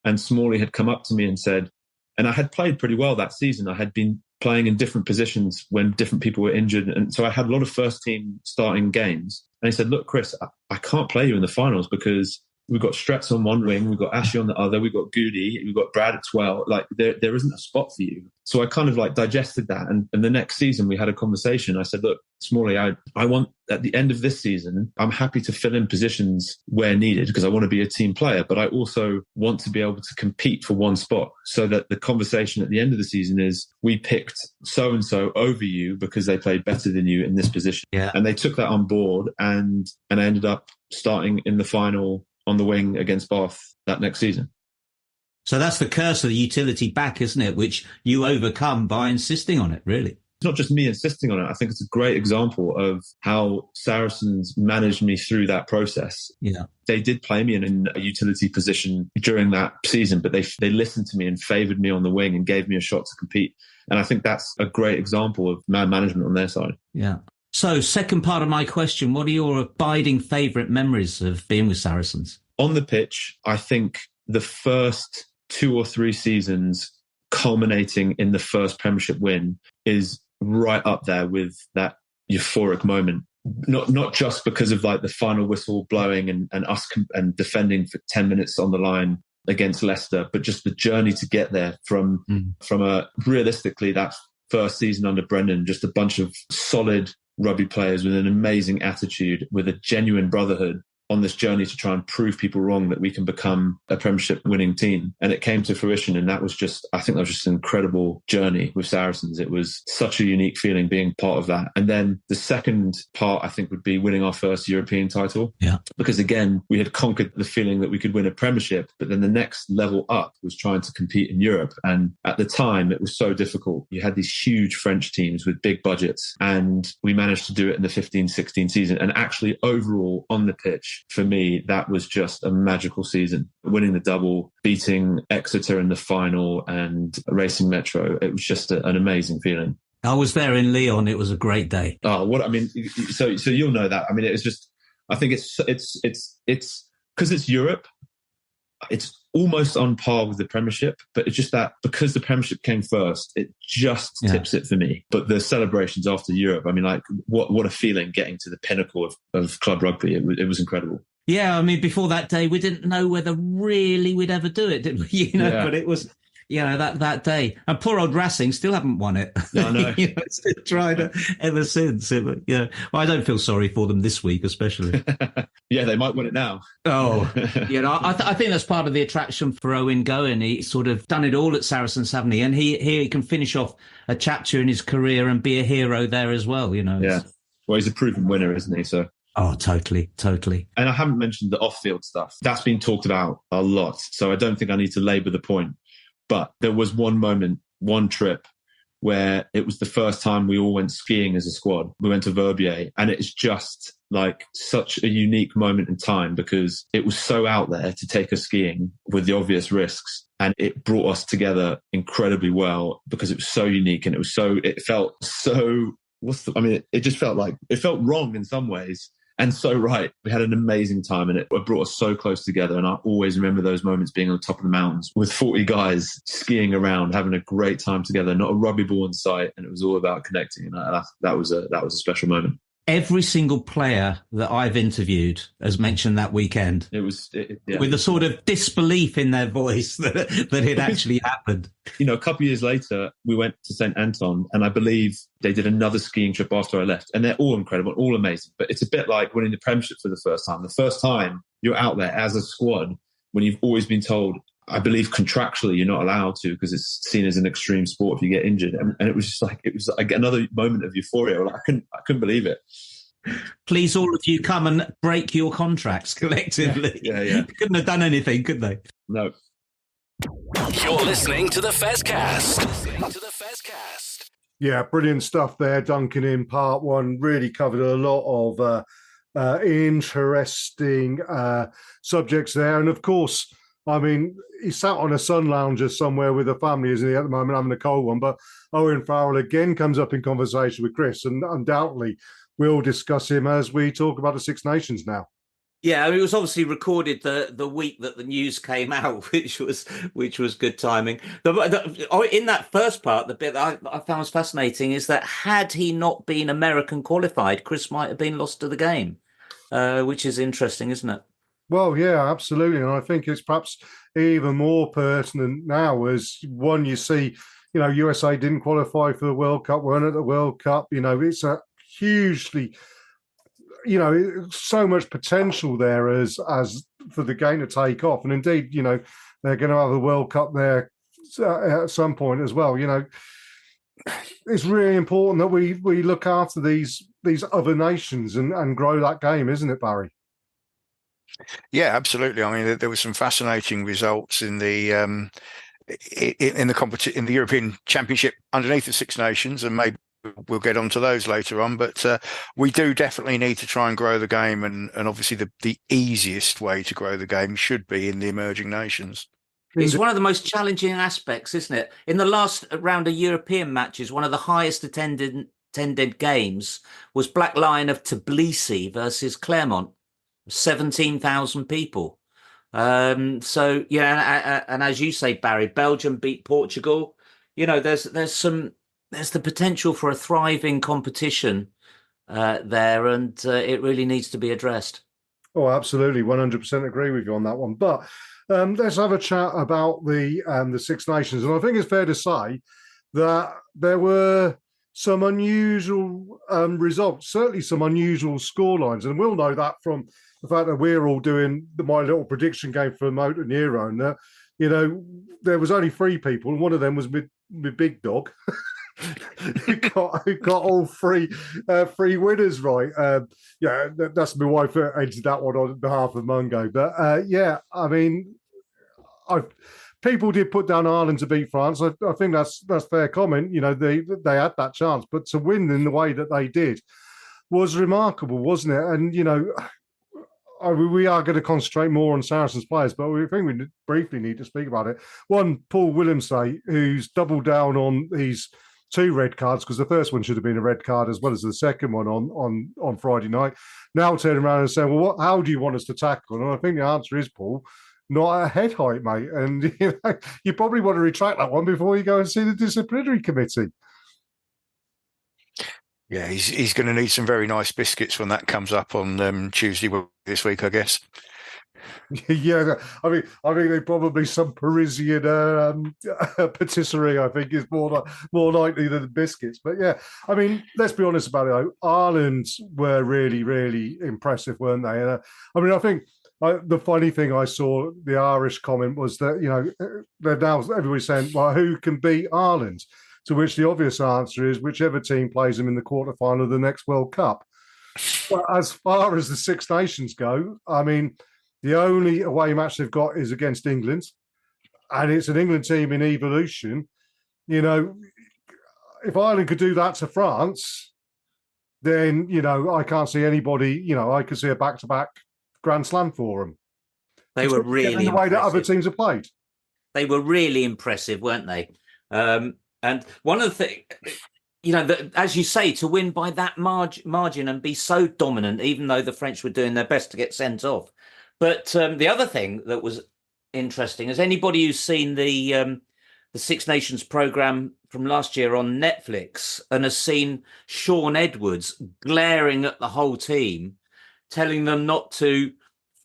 And Smalley had come up to me and said, and I had played pretty well that season. I had been playing in different positions when different people were injured. And so I had a lot of first team starting games. And he said, look, Chris, I can't play you in the finals because we've got Stretz on one wing, we've got Ashley on the other, we've got Goody, we've got Brad at 12. Like, there isn't a spot for you. So I kind of digested that. And the next season we had a conversation. I said, look, Smalley, I want, at the end of this season, I'm happy to fill in positions where needed because I want to be a team player, but I also want to be able to compete for one spot, so that the conversation at the end of the season is, we picked so-and-so over you because they played better than you in this position. Yeah. And they took that on board, and I ended up starting in the final on the wing against Bath that next season. So that's the curse of the utility back, isn't it? Which you overcome by insisting on it, really. It's not just me insisting on it. I think it's a great example of how Saracens managed me through that process. Yeah. They did play me in a utility position during that season, but they listened to me and favoured me on the wing and gave me a shot to compete. And I think that's a great example of man management on their side. Yeah. So second part of my question, what are your abiding favourite memories of being with Saracens? On the pitch, I think the first 2 or 3 seasons culminating in the first Premiership win is right up there with that euphoric moment. not just because of like the final whistle blowing and us and defending for 10 minutes on the line against Leicester, but just the journey to get there from a realistically that first season under Brendan, just a bunch of solid rugby players with an amazing attitude, with a genuine brotherhood on this journey to try and prove people wrong that we can become a Premiership winning team. And it came to fruition. And I think that was just an incredible journey with Saracens. It was such a unique feeling being part of that. And then the second part, I think, would be winning our first European title. Yeah. Because again, we had conquered the feeling that we could win a Premiership, but then the next level up was trying to compete in Europe. And at the time, it was so difficult. You had these huge French teams with big budgets, and we managed to do it in the 15-16 season. And actually, overall, on the pitch, for me, that was just a magical season. Winning the double, beating Exeter in the final and Racing Metro. It was just an amazing feeling. I was there in Lyon. It was a great day. Oh, so you'll know that. I mean, it was just, I think it's because it's Europe, it's almost on par with the Premiership, but it's just that because the Premiership came first, it just tips it for me. But the celebrations after Europe, I mean, like what a feeling getting to the pinnacle of club rugby. It was incredible. Yeah, I mean, before that day, we didn't know whether really we'd ever do it, did we? But it was, that day. And poor old Racing still haven't won it. No, I know. It's been trying ever since. Well, I don't feel sorry for them this week, especially. Yeah, they might win it now. Oh, I think that's part of the attraction for Owen Goen. He's sort of done it all at Saracens, haven't he? And he can finish off a chapter in his career and be a hero there as well, Yeah. Well, he's a proven winner, isn't he? So. Oh, totally. And I haven't mentioned the off-field stuff. That's been talked about a lot, so I don't think I need to labour the point. But there was one moment, one trip, where it was the first time we all went skiing as a squad. We went to Verbier, and it's just like such a unique moment in time because it was so out there to take us skiing with the obvious risks. And it brought us together incredibly well because it was so unique and it felt so, it just felt like, it felt wrong in some ways. And so right. We had an amazing time and it brought us so close together. And I always remember those moments being on the top of the mountains with 40 guys skiing around, having a great time together, not a rugby ball in sight. And it was all about connecting. And that was a special moment. Every single player that I've interviewed has mentioned that weekend. With a sort of disbelief in their voice that it actually happened. A couple of years later, we went to St. Anton, and I believe they did another skiing trip after I left. And they're all incredible, all amazing. But it's a bit like winning the Premiership for the first time. The first time you're out there as a squad, when you've always been told, I believe contractually you're not allowed to because it's seen as an extreme sport if you get injured. And it was just like, another moment of euphoria. Like, I couldn't believe it. Please, all of you, come and break your contracts collectively. Yeah. Couldn't have done anything, could they? No. You're listening to the Fezcast. Yeah, brilliant stuff there, Duncan, in part one. Really covered a lot of interesting subjects there. And of course, I mean, he sat on a sun lounger somewhere with a family, isn't he, at the moment, having a cold one. But Owen Farrell again comes up in conversation with Chris, and undoubtedly we'll discuss him as we talk about the Six Nations now. Yeah, it was obviously recorded the week that the news came out, which was good timing. In that first part, the bit that I found was fascinating is that had he not been American qualified, Chris might have been lost to the game, which is interesting, isn't it? Well, yeah, absolutely. And I think it's perhaps even more pertinent now as one you see, USA didn't qualify for the World Cup, weren't at the World Cup. It's a hugely, so much potential there as for the game to take off. And indeed, they're going to have the World Cup there at some point as well. It's really important that we look after these other nations and grow that game, isn't it, Barry? Yeah, absolutely. I mean, there were some fascinating results in the in the European Championship underneath the Six Nations, and maybe we'll get onto those later on. But we do definitely need to try and grow the game, and obviously the easiest way to grow the game should be in the emerging nations. It's one of the most challenging aspects, isn't it? In the last round of European matches, one of the highest attended games was Black Lion of Tbilisi versus Clermont. 17,000 people. And as you say, Barry, Belgium beat Portugal. There's the potential for a thriving competition there, and it really needs to be addressed. Oh, absolutely, 100% agree with you on that one. But let's have a chat about the Six Nations, and I think it's fair to say that there were some unusual results, certainly some unusual scorelines, and we'll know that from the fact that we're all doing my little prediction game for Motor Nero, and there was only 3 people, and one of them was with Big Dog. who got all three winners right. That's my wife entered that one on behalf of Mungo. But I mean, people did put down Ireland to beat France. I think that's fair comment. They had that chance, but to win in the way that they did was remarkable, wasn't it? And we are going to concentrate more on Saracens players, but we think we briefly need to speak about it. One, Paul Willemse, who's doubled down on his 2 red cards, because the first one should have been a red card as well as the second one on Friday night. Now turning around and saying, well, how do you want us to tackle? And I think the answer is, Paul, not at head height, mate. And you probably want to retract that one before you go and see the disciplinary committee. Yeah, he's going to need some very nice biscuits when that comes up on Tuesday this week, I guess. Yeah, I mean, they probably some Parisian patisserie. I think is more likely than the biscuits. But yeah, I mean, let's be honest about it. Though. Ireland were really, really impressive, weren't they? And I mean, I think the funny thing I saw the Irish comment was that they're now everybody's saying, well, who can beat Ireland? To which the obvious answer is whichever team plays them in the quarterfinal of the next World Cup. But as far as the Six Nations go, I mean, the only away match they've got is against England, and it's an England team in evolution. If Ireland could do that to France, then, I can't see anybody, I could see a back-to-back Grand Slam for them. They were really in the way that other teams have played. They were really impressive, weren't they? And one of the things, as you say, to win by that margin and be so dominant, even though the French were doing their best to get sent off. But the other thing that was interesting is anybody who's seen the Six Nations programme from last year on Netflix and has seen Sean Edwards glaring at the whole team, telling them not to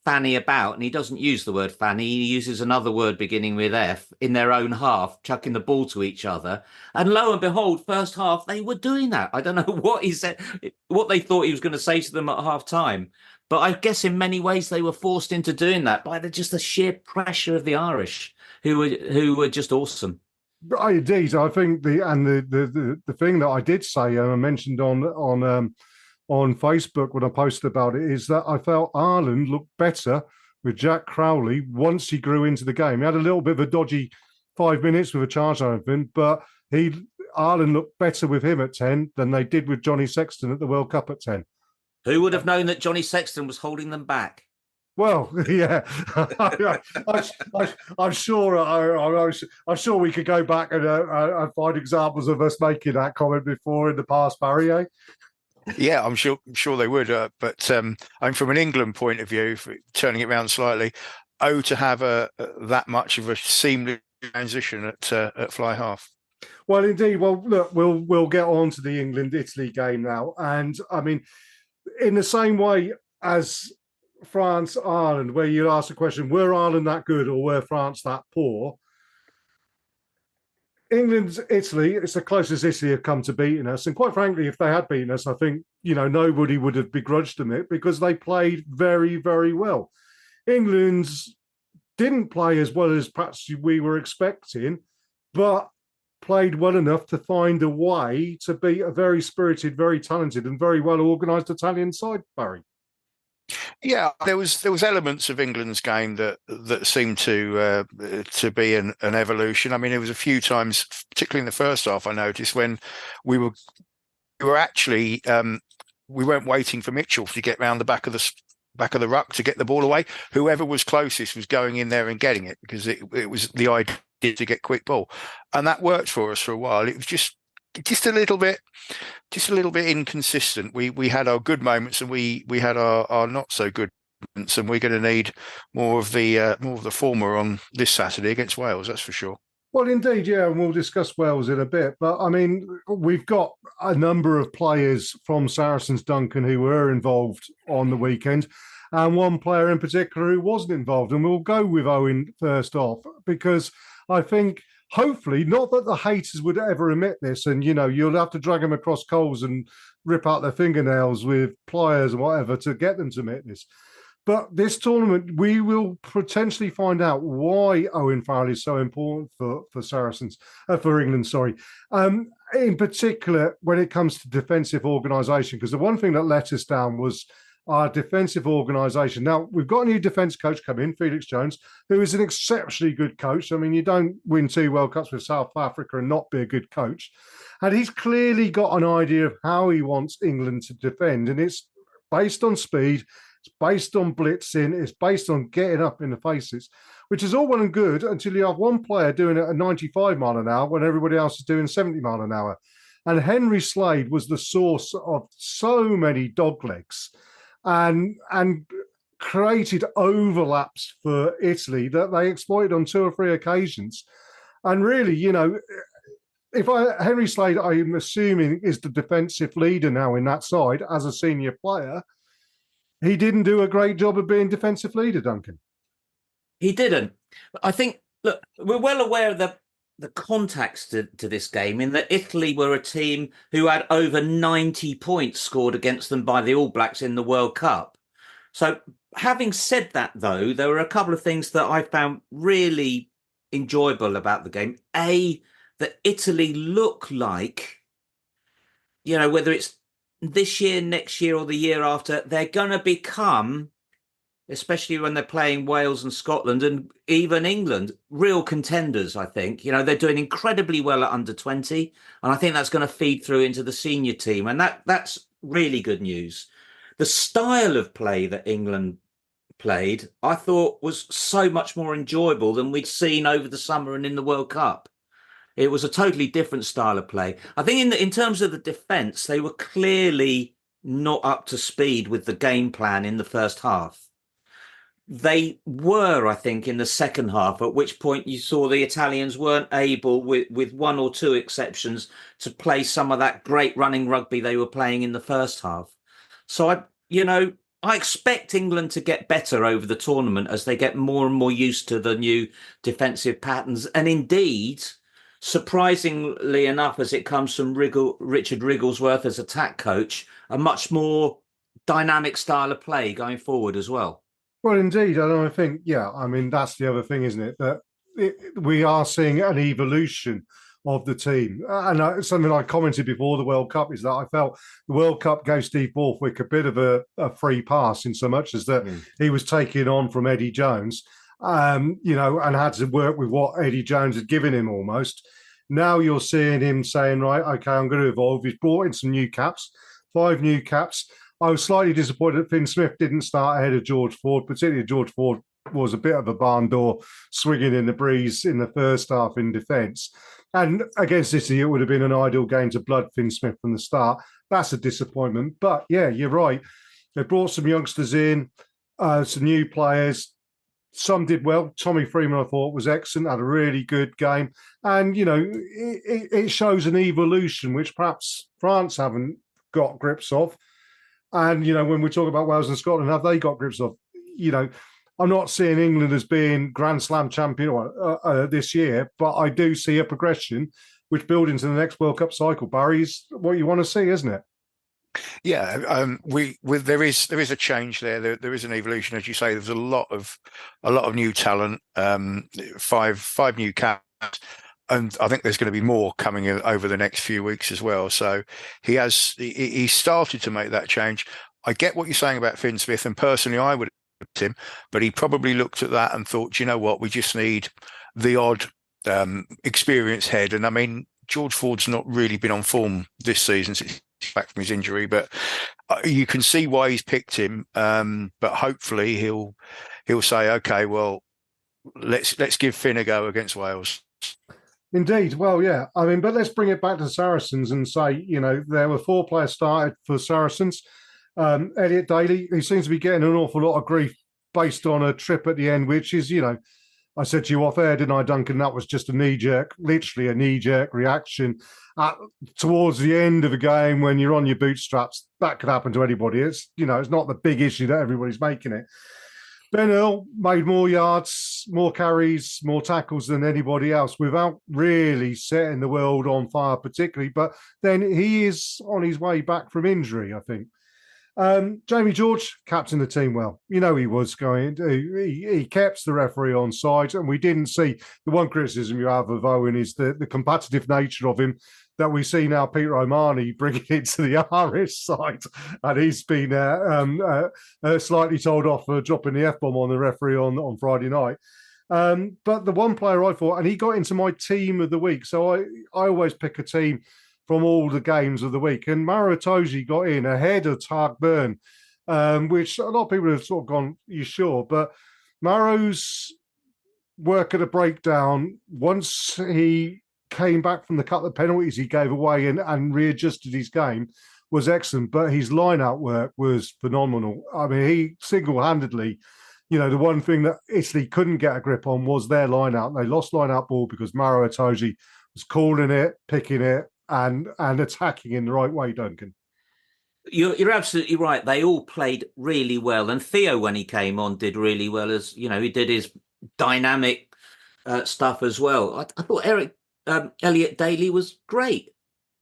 fanny about, and he doesn't use the word fanny, he uses another word beginning with F, in their own half, chucking the ball to each other. And lo and behold, first half, they were doing that. I don't know what he said, what they thought he was going to say to them at half time. But I guess in many ways they were forced into doing that by just the sheer pressure of the Irish, who were just awesome. Indeed, I think the thing that I did say and I mentioned on Facebook when I posted about it is that I felt Ireland looked better with Jack Crowley once he grew into the game. He had a little bit of a dodgy 5 minutes with a charge on him, but Ireland looked better with him at 10 than they did with Johnny Sexton at the World Cup at 10. Who would have known that Johnny Sexton was holding them back? Well, yeah, I'm sure. I'm sure we could go back and find examples of us making that comment before in the past, Barry. Eh? Yeah, I'm sure they would. But I'm from an England point of view, turning it around slightly. To have that much of a seamless transition at fly half. Well, indeed. Well, look, we'll get on to the England-Italy game now, and I mean, in the same way as France-Ireland, where you ask the question, were Ireland that good or were France that poor? England-Italy, it's the closest Italy have come to beating us. And quite frankly, if they had beaten us, I think, nobody would have begrudged them it because they played very, very well. England didn't play as well as perhaps we were expecting, but played well enough to find a way to beat a very spirited, very talented and very well-organised Italian side, Barry. Yeah, there was elements of England's game that seemed to be an evolution. I mean, there was a few times, particularly in the first half, I noticed when we were actually we weren't waiting for Mitchell to get round the back of the ruck to get the ball away. Whoever was closest was going in there and getting it because it was the idea to get quick ball, and that worked for us for a while. It was just a little bit inconsistent. We had our good moments and we had our not so good moments, and we're going to need more of the former on this Saturday against Wales. That's for sure. Well, indeed, yeah, and we'll discuss Wales in a bit. But I mean, we've got a number of players from Saracens, Duncan, who were involved on the weekend, and one player in particular who wasn't involved. And we'll go with Owen first off, because I think, hopefully, not that the haters would ever admit this, and you'll have to drag them across coals and rip out their fingernails with pliers and whatever to get them to admit this. But this tournament, we will potentially find out why Owen Farrell is so important for Saracens, for England, sorry. In particular, when it comes to defensive organisation, because the one thing that let us down was our defensive organisation. Now, we've got a new defence coach come in, Felix Jones, who is an exceptionally good coach. I mean, you don't win 2 World Cups with South Africa and not be a good coach. And he's clearly got an idea of how he wants England to defend. And it's based on speed. It's based on blitzing. It's based on getting up in the faces, which is all well and good until you have one player doing it at 95 mile an hour when everybody else is doing 70 mile an hour. And Henry Slade was the source of so many doglegs and created overlaps for Italy that they exploited on 2 or 3 occasions. And really, Henry Slade, I'm assuming, is the defensive leader now in that side as a senior player. He didn't do a great job of being defensive leader, Duncan. He didn't. I think, look, we're well aware of the context to this game, in that Italy were a team who had over 90 points scored against them by the All Blacks in the World Cup. So having said that, though, there were a couple of things that I found really enjoyable about the game. A, that Italy look like, whether it's this year, next year, or the year after, they're going to become, especially when they're playing Wales and Scotland and even England, real contenders, I think. They're doing incredibly well at under 20, and I think that's going to feed through into the senior team, and that's really good news. The style of play that England played, I thought, was so much more enjoyable than we'd seen over the summer and in the World Cup. It was a totally different style of play. I think in terms of the defence, they were clearly not up to speed with the game plan in the first half. They were, I think, in the second half, at which point you saw the Italians weren't able, with 1 or 2 exceptions, to play some of that great running rugby they were playing in the first half. So, I expect England to get better over the tournament as they get more and more used to the new defensive patterns. And indeed, surprisingly enough, as it comes from Richard Wrigglesworth as attack coach, a much more dynamic style of play going forward as well. Well, indeed. And I think, that's the other thing, isn't it? That we are seeing an evolution of the team. And something I commented before the World Cup is that I felt the World Cup gave Steve Borthwick a bit of a free pass, in so much as that he was taking on from Eddie Jones, and had to work with what Eddie Jones had given him almost. Now you're seeing him saying, right, okay, I'm going to evolve. He's brought in some new caps, 5 new caps. I was slightly disappointed that Finn Smith didn't start ahead of George Ford, particularly George Ford was a bit of a barn door swinging in the breeze in the first half in defence. And against Italy, it would have been an ideal game to blood Finn Smith from the start. That's a disappointment. But yeah, you're right. They brought some youngsters in, some new players. Some did well. Tommy Freeman, I thought, was excellent, had a really good game. And, it shows an evolution, which perhaps France haven't got grips of. And, when we talk about Wales and Scotland, have they got grips of? I'm not seeing England as being Grand Slam champion this year, but I do see a progression which builds into the next World Cup cycle. Barry, is what you want to see, isn't it? Yeah, there is a change there. There is an evolution, as you say. There's a lot of new talent. 5 new caps, and I think there's going to be more coming over the next few weeks as well. So he started to make that change. I get what you're saying about Finn Smith, and personally, I would have picked him, but he probably looked at that and thought, you know what, we just need the odd experienced head. And I mean, George Ford's not really been on form this season since he's back from his injury, but you can see why he's picked him. But hopefully he'll say, okay, well, let's give Finn a go against Wales. Indeed. Well, yeah. I mean, but let's bring it back to Saracens and say, there were 4 players started for Saracens. Elliot Daly, he seems to be getting an awful lot of grief based on a trip at the end, which is, I said to you off air, didn't I, Duncan? That was just literally a knee-jerk reaction. Towards the end of a game when you're on your bootstraps, that could happen to anybody. It's not the big issue that everybody's making it. Ben Earl made more yards, more carries, more tackles than anybody else without really setting the world on fire particularly. But then he is on his way back from injury, I think. Jamie George captained the team well. He was going to. He kept the referee on side, and we didn't see the one criticism you have of Owen is the competitive nature of him that we see now Peter O'Mahony bringing into the Irish side, and he's been slightly told off for dropping the F-bomb on the referee on Friday night. But the one player I thought, and he got into my team of the week, so I always pick a team from all the games of the week. And Maro Itoje got in ahead of Tark Byrne, which a lot of people have sort of gone, you sure? But Maro's work at a breakdown, once he came back from the couple of penalties he gave away and readjusted his game, was excellent. But his line-out work was phenomenal. I mean, he single-handedly, the one thing that Italy couldn't get a grip on was their line-out. They lost line-out ball because Maro Itoje was calling it, picking it, and attacking in the right way, Duncan. You're absolutely right. They all played really well. And Theo, when he came on, did really well as, he did his dynamic stuff as well. I thought Elliot Daly was great.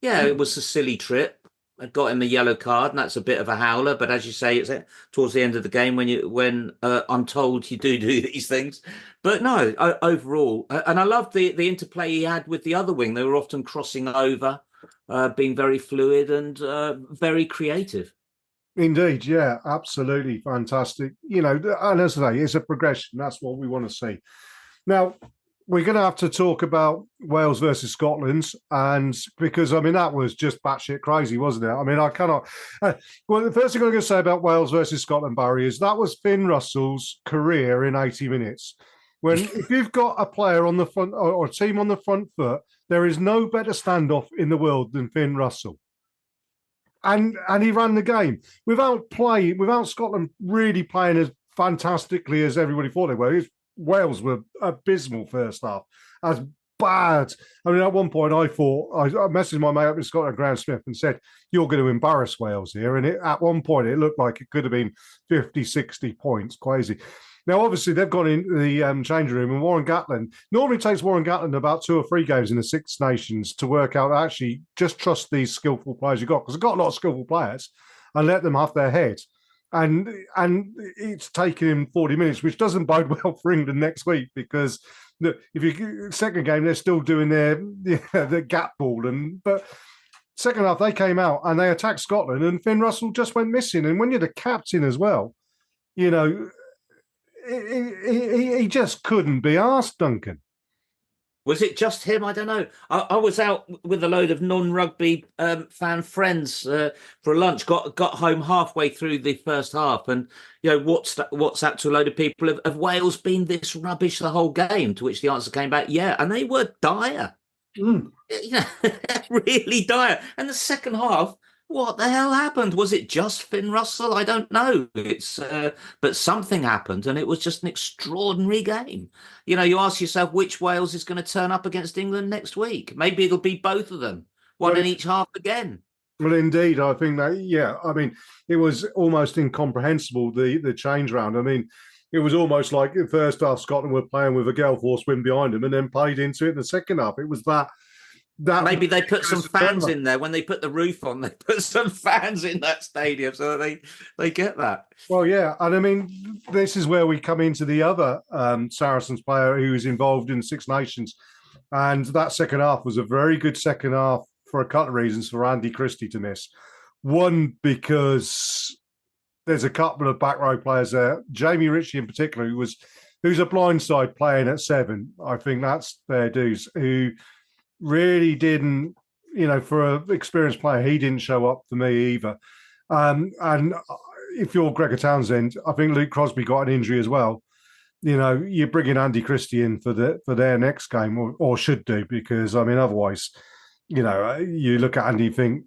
Yeah, it was a silly trip. I got him a yellow card, and that's a bit of a howler. But as you say, it's towards the end of the game when I'm told you do these things. But no, overall, and I loved the interplay he had with the other wing. They were often crossing over, being very fluid and very creative. Indeed, yeah, absolutely fantastic. And as I say, it's a progression. That's what we want to see. Now, we're going to have to talk about Wales versus Scotland, and because, that was just batshit crazy, wasn't it? I cannot... well, the first thing I'm going to say about Wales versus Scotland, Barry, is that was Finn Russell's career in 80 minutes. If you've got a player on the front or a team on the front foot, there is no better standoff in the world than Finn Russell. And he ran the game without Scotland really playing as fantastically as everybody thought they were. Wales were abysmal first half, as bad. At one point I messaged my mate up in Scotland, Graham Smith, and said, you're going to embarrass Wales here. And at one point it looked like it could have been 50, 60 points, crazy. Now, obviously, they've gone into the changing room, and Warren Gatland, normally takes Warren Gatland about 2 or 3 games in the Six Nations to work out, actually, just trust these skillful players you've got, because they've got a lot of skillful players, and let them have their head. And it's taken him 40 minutes, which doesn't bode well for England next week, because second game, they're still doing their gap ball. But second half, they came out and they attacked Scotland, and Finn Russell just went missing. And when you're the captain as well, he just couldn't be asked, Duncan. Was it just him? I don't know. I was out with a load of non-rugby fan friends for a lunch. Got home halfway through the first half, and WhatsApp to a load of people. Have Wales been this rubbish the whole game? To which the answer came back, yeah, and they were dire. Really dire. And the second half, what the hell happened? Was it just Finn Russell? I don't know. But something happened, and it was just an extraordinary game. You ask yourself which Wales is going to turn up against England next week. Maybe it'll be both of them, one in each half again. Well, indeed, I think that, yeah. It was almost incomprehensible, the change round. It was almost like the first half Scotland were playing with a gale force wind behind them, and then played into it in the second half. It was that maybe they put some fans in there when they put the roof on. They put some fans in that stadium so that they get that. Well, yeah, and this is where we come into the other Saracens player who is involved in Six Nations, and that second half was a very good second half for a couple of reasons for Andy Christie to miss. One, because there's a couple of back row players there, Jamie Ritchie in particular, who's a blindside playing at 7. I think that's their dues, who really didn't, for an experienced player, he didn't show up for me either. And if you're Gregor Townsend, I think Luke Crosby got an injury as well. You're bringing Andy Christie in for their next game, or should do, because otherwise, you look at Andy and think,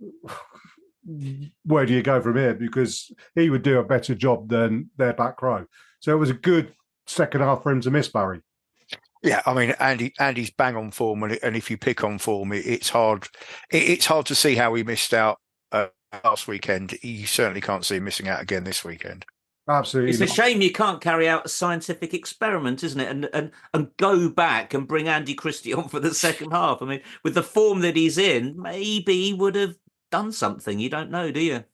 where do you go from here? Because he would do a better job than their back row. So it was a good second half for him to miss, Barry. Yeah, I mean, Andy's bang on form, and if you pick on form, it's hard. It's hard to see how he missed out last weekend. You certainly can't see him missing out again this weekend. Absolutely, it's a shame you can't carry out a scientific experiment, isn't it? And go back and bring Andy Christie on for the second half. I mean, with the form that he's in, maybe he would have done something. You don't know, do you?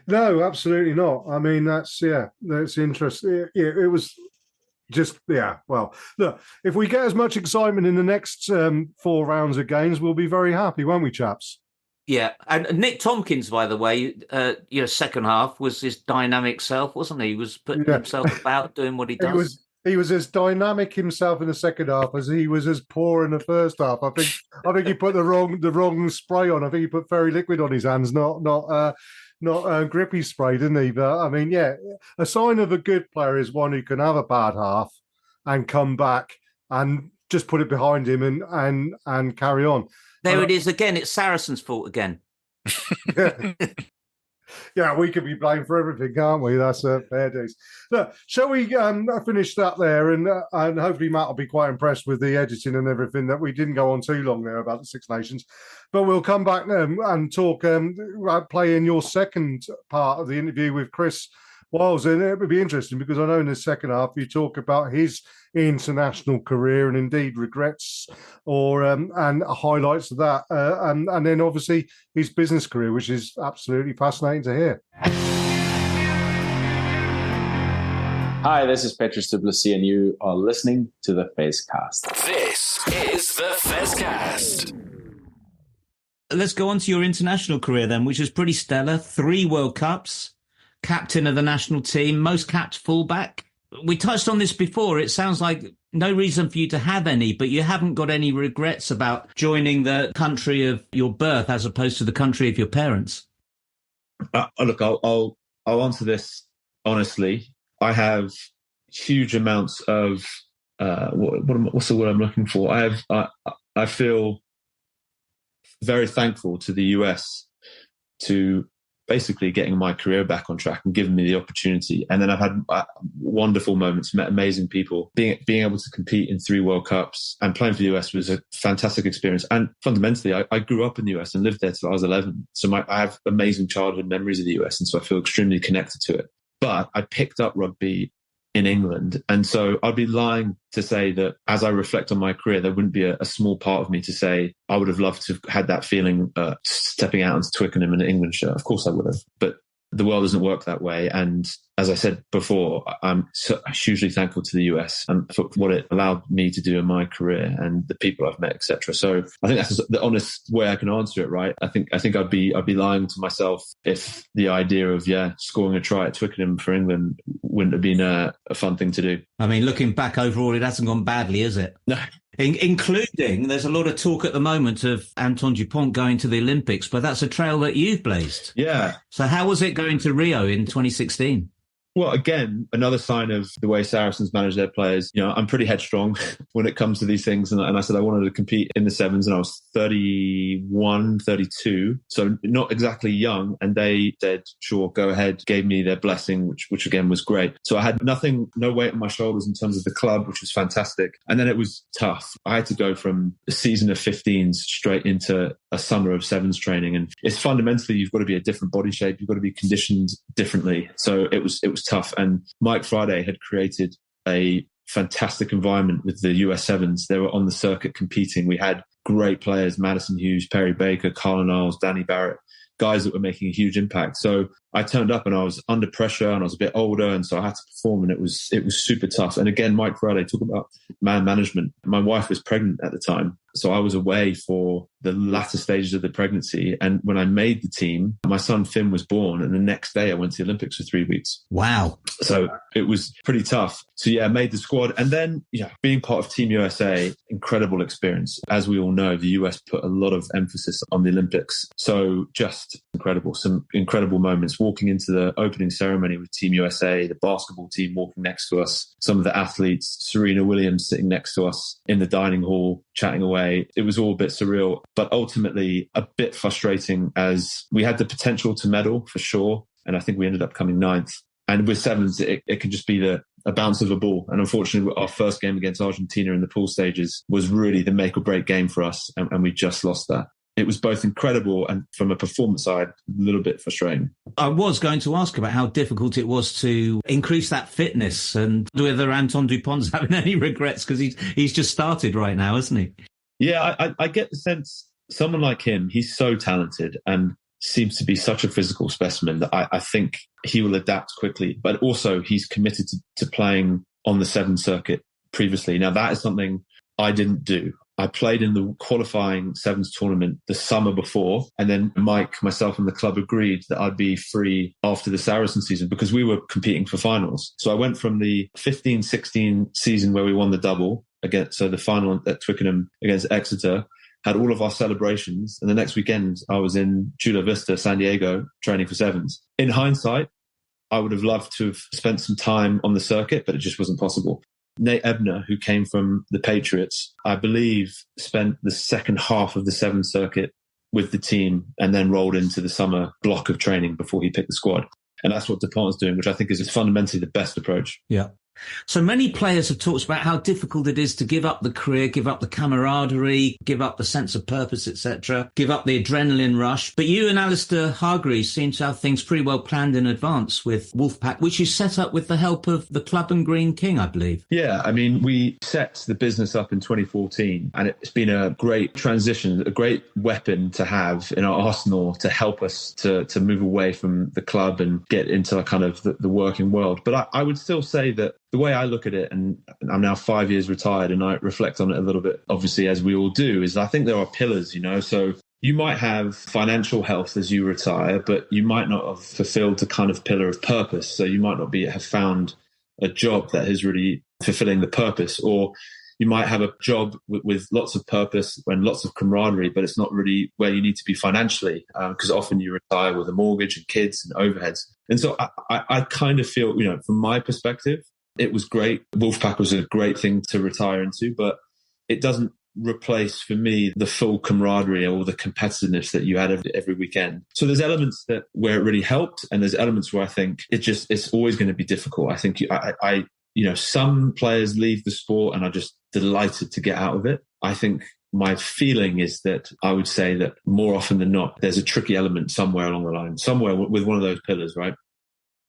No, absolutely not. I mean, that's interesting. It was. Just, yeah, well, look, if we get as much excitement in the next 4 rounds of games, we'll be very happy, won't we, chaps? Yeah, and Nick Tompkins, by the way, second half was his dynamic self, wasn't he? He was putting himself about, doing what he does. He was as dynamic himself in the second half as he was as poor in the first half. I think he put the wrong spray on. I think he put fairy liquid on his hands, not grippy spray, didn't he? But I mean, yeah, a sign of a good player is one who can have a bad half and come back and just put it behind him and carry on. There it is again. It's Saracens' fault again. Yeah, we could be blamed for everything, can't we? That's fair days. Look, shall we finish that there? And hopefully Matt will be quite impressed with the editing and everything, that we didn't go on too long there about the Six Nations. But we'll come back and talk, play in your second part of the interview with Chris Wyles. And it would be interesting because I know in the second half you talk about his international career and indeed regrets and highlights of that. And then obviously his business career, which is absolutely fascinating to hear. Hi, this is Petrus Duplessis, and you are listening to the Fezcast. This is the Fezcast. Let's go on to your international career then, which is pretty stellar. 3 World Cups, captain of the national team, most capped fullback. We touched on this before. It sounds like no reason for you to have any, but you haven't got any regrets about joining the country of your birth as opposed to the country of your parents. Look, I'll answer this honestly. I have huge amounts of what's the word I'm looking for? I feel very thankful to the US to basically getting my career back on track and giving me the opportunity. And then I've had wonderful moments, met amazing people. Being able to compete in 3 World Cups and playing for the US was a fantastic experience. And fundamentally, I grew up in the US and lived there till I was 11. So I have amazing childhood memories of the US. And so I feel extremely connected to it. But I picked up rugby in England. And so I'd be lying to say that as I reflect on my career, there wouldn't be a small part of me to say I would have loved to have had that feeling stepping out into Twickenham in an England shirt. Of course I would have. But the world doesn't work that way. And as I said before, I'm hugely thankful to the US and for what it allowed me to do in my career and the people I've met, etc. So I think that's the honest way I can answer it, right? I think I'd be lying to myself if the idea of scoring a try at Twickenham for England wouldn't have been a fun thing to do. I mean, looking back overall, it hasn't gone badly, is it? No. Including, there's a lot of talk at the moment of Anton Dupont going to the Olympics, but that's a trail that you've blazed. Yeah. So how was it going to Rio in 2016? Well, again, another sign of the way Saracens manage their players. You know, I'm pretty headstrong when it comes to these things. And I said I wanted to compete in the sevens and I was 31, 32. So not exactly young. And they said, sure, go ahead, gave me their blessing, which again was great. So I had no weight on my shoulders in terms of the club, which was fantastic. And then it was tough. I had to go from a season of 15s straight into a summer of sevens training. And it's fundamentally, you've got to be a different body shape. You've got to be conditioned differently. So it was tough. And Mike Friday had created a fantastic environment with the US Sevens. They were on the circuit competing. We had great players, Madison Hughes, Perry Baker, Carla Niles, Danny Barrett, guys that were making a huge impact. So I turned up and I was under pressure and I was a bit older. And so I had to perform and it was super tough. And again, Mike Friday, talk about man management. My wife was pregnant at the time. So I was away for the latter stages of the pregnancy. And when I made the team, my son Finn was born. And the next day I went to the Olympics for 3 weeks. Wow. So it was pretty tough. So I made the squad. And then, being part of Team USA, incredible experience. As we all know, the US put a lot of emphasis on the Olympics. So just incredible, some incredible moments. Walking into the opening ceremony with Team USA, the basketball team walking next to us, some of the athletes, Serena Williams sitting next to us in the dining hall, chatting away. It was all a bit surreal, but ultimately a bit frustrating as we had the potential to medal for sure. And I think we ended up coming 9th. And with sevens, it can just be a bounce of a ball. And unfortunately, our first game against Argentina in the pool stages was really the make or break game for us. And we just lost that. It was both incredible and from a performance side, a little bit frustrating. I was going to ask about how difficult it was to increase that fitness and whether Anton Dupont's having any regrets because he's just started right now, isn't he? Yeah, I get the sense someone like him, he's so talented and seems to be such a physical specimen that I think he will adapt quickly. But also he's committed to playing on the seven circuit previously. Now, that is something I didn't do. I played in the qualifying sevens tournament the summer before, and then Mike, myself and the club agreed that I'd be free after the Saracen season because we were competing for finals. So I went from the 15-16 season where we won the double, so the final at Twickenham against Exeter, had all of our celebrations, and the next weekend I was in Chula Vista, San Diego, training for sevens. In hindsight, I would have loved to have spent some time on the circuit, but it just wasn't possible. Nate Ebner, who came from the Patriots, I believe spent the second half of the seventh circuit with the team and then rolled into the summer block of training before he picked the squad. And that's what Dupont's doing, which I think is fundamentally the best approach. Yeah. So many players have talked about how difficult it is to give up the career, give up the camaraderie, give up the sense of purpose, etc., give up the adrenaline rush. But you and Alistair Hargreaves seem to have things pretty well planned in advance with Wolfpack, which you set up with the help of the Club and Green King, I believe. Yeah, I mean, we set the business up in 2014, and it's been a great transition, a great weapon to have in our arsenal to help us to move away from the club and get into kind of the working world. But I would still say that the way I look at it, and I'm now 5 years retired and I reflect on it a little bit, obviously, as we all do, is I think there are pillars, so you might have financial health as you retire, but you might not have fulfilled the kind of pillar of purpose. So you might not have found a job that is really fulfilling the purpose, or you might have a job with lots of purpose and lots of camaraderie, but it's not really where you need to be financially, because often you retire with a mortgage and kids and overheads. And so I kind of feel, from my perspective, it was great. Wolfpack was a great thing to retire into, but it doesn't replace for me the full camaraderie or the competitiveness that you had every weekend. So there's elements where it really helped, and there's elements where I think it's always going to be difficult. I think some players leave the sport and are just delighted to get out of it. I think my feeling is that I would say that more often than not, there's a tricky element somewhere along the line, somewhere with one of those pillars, right?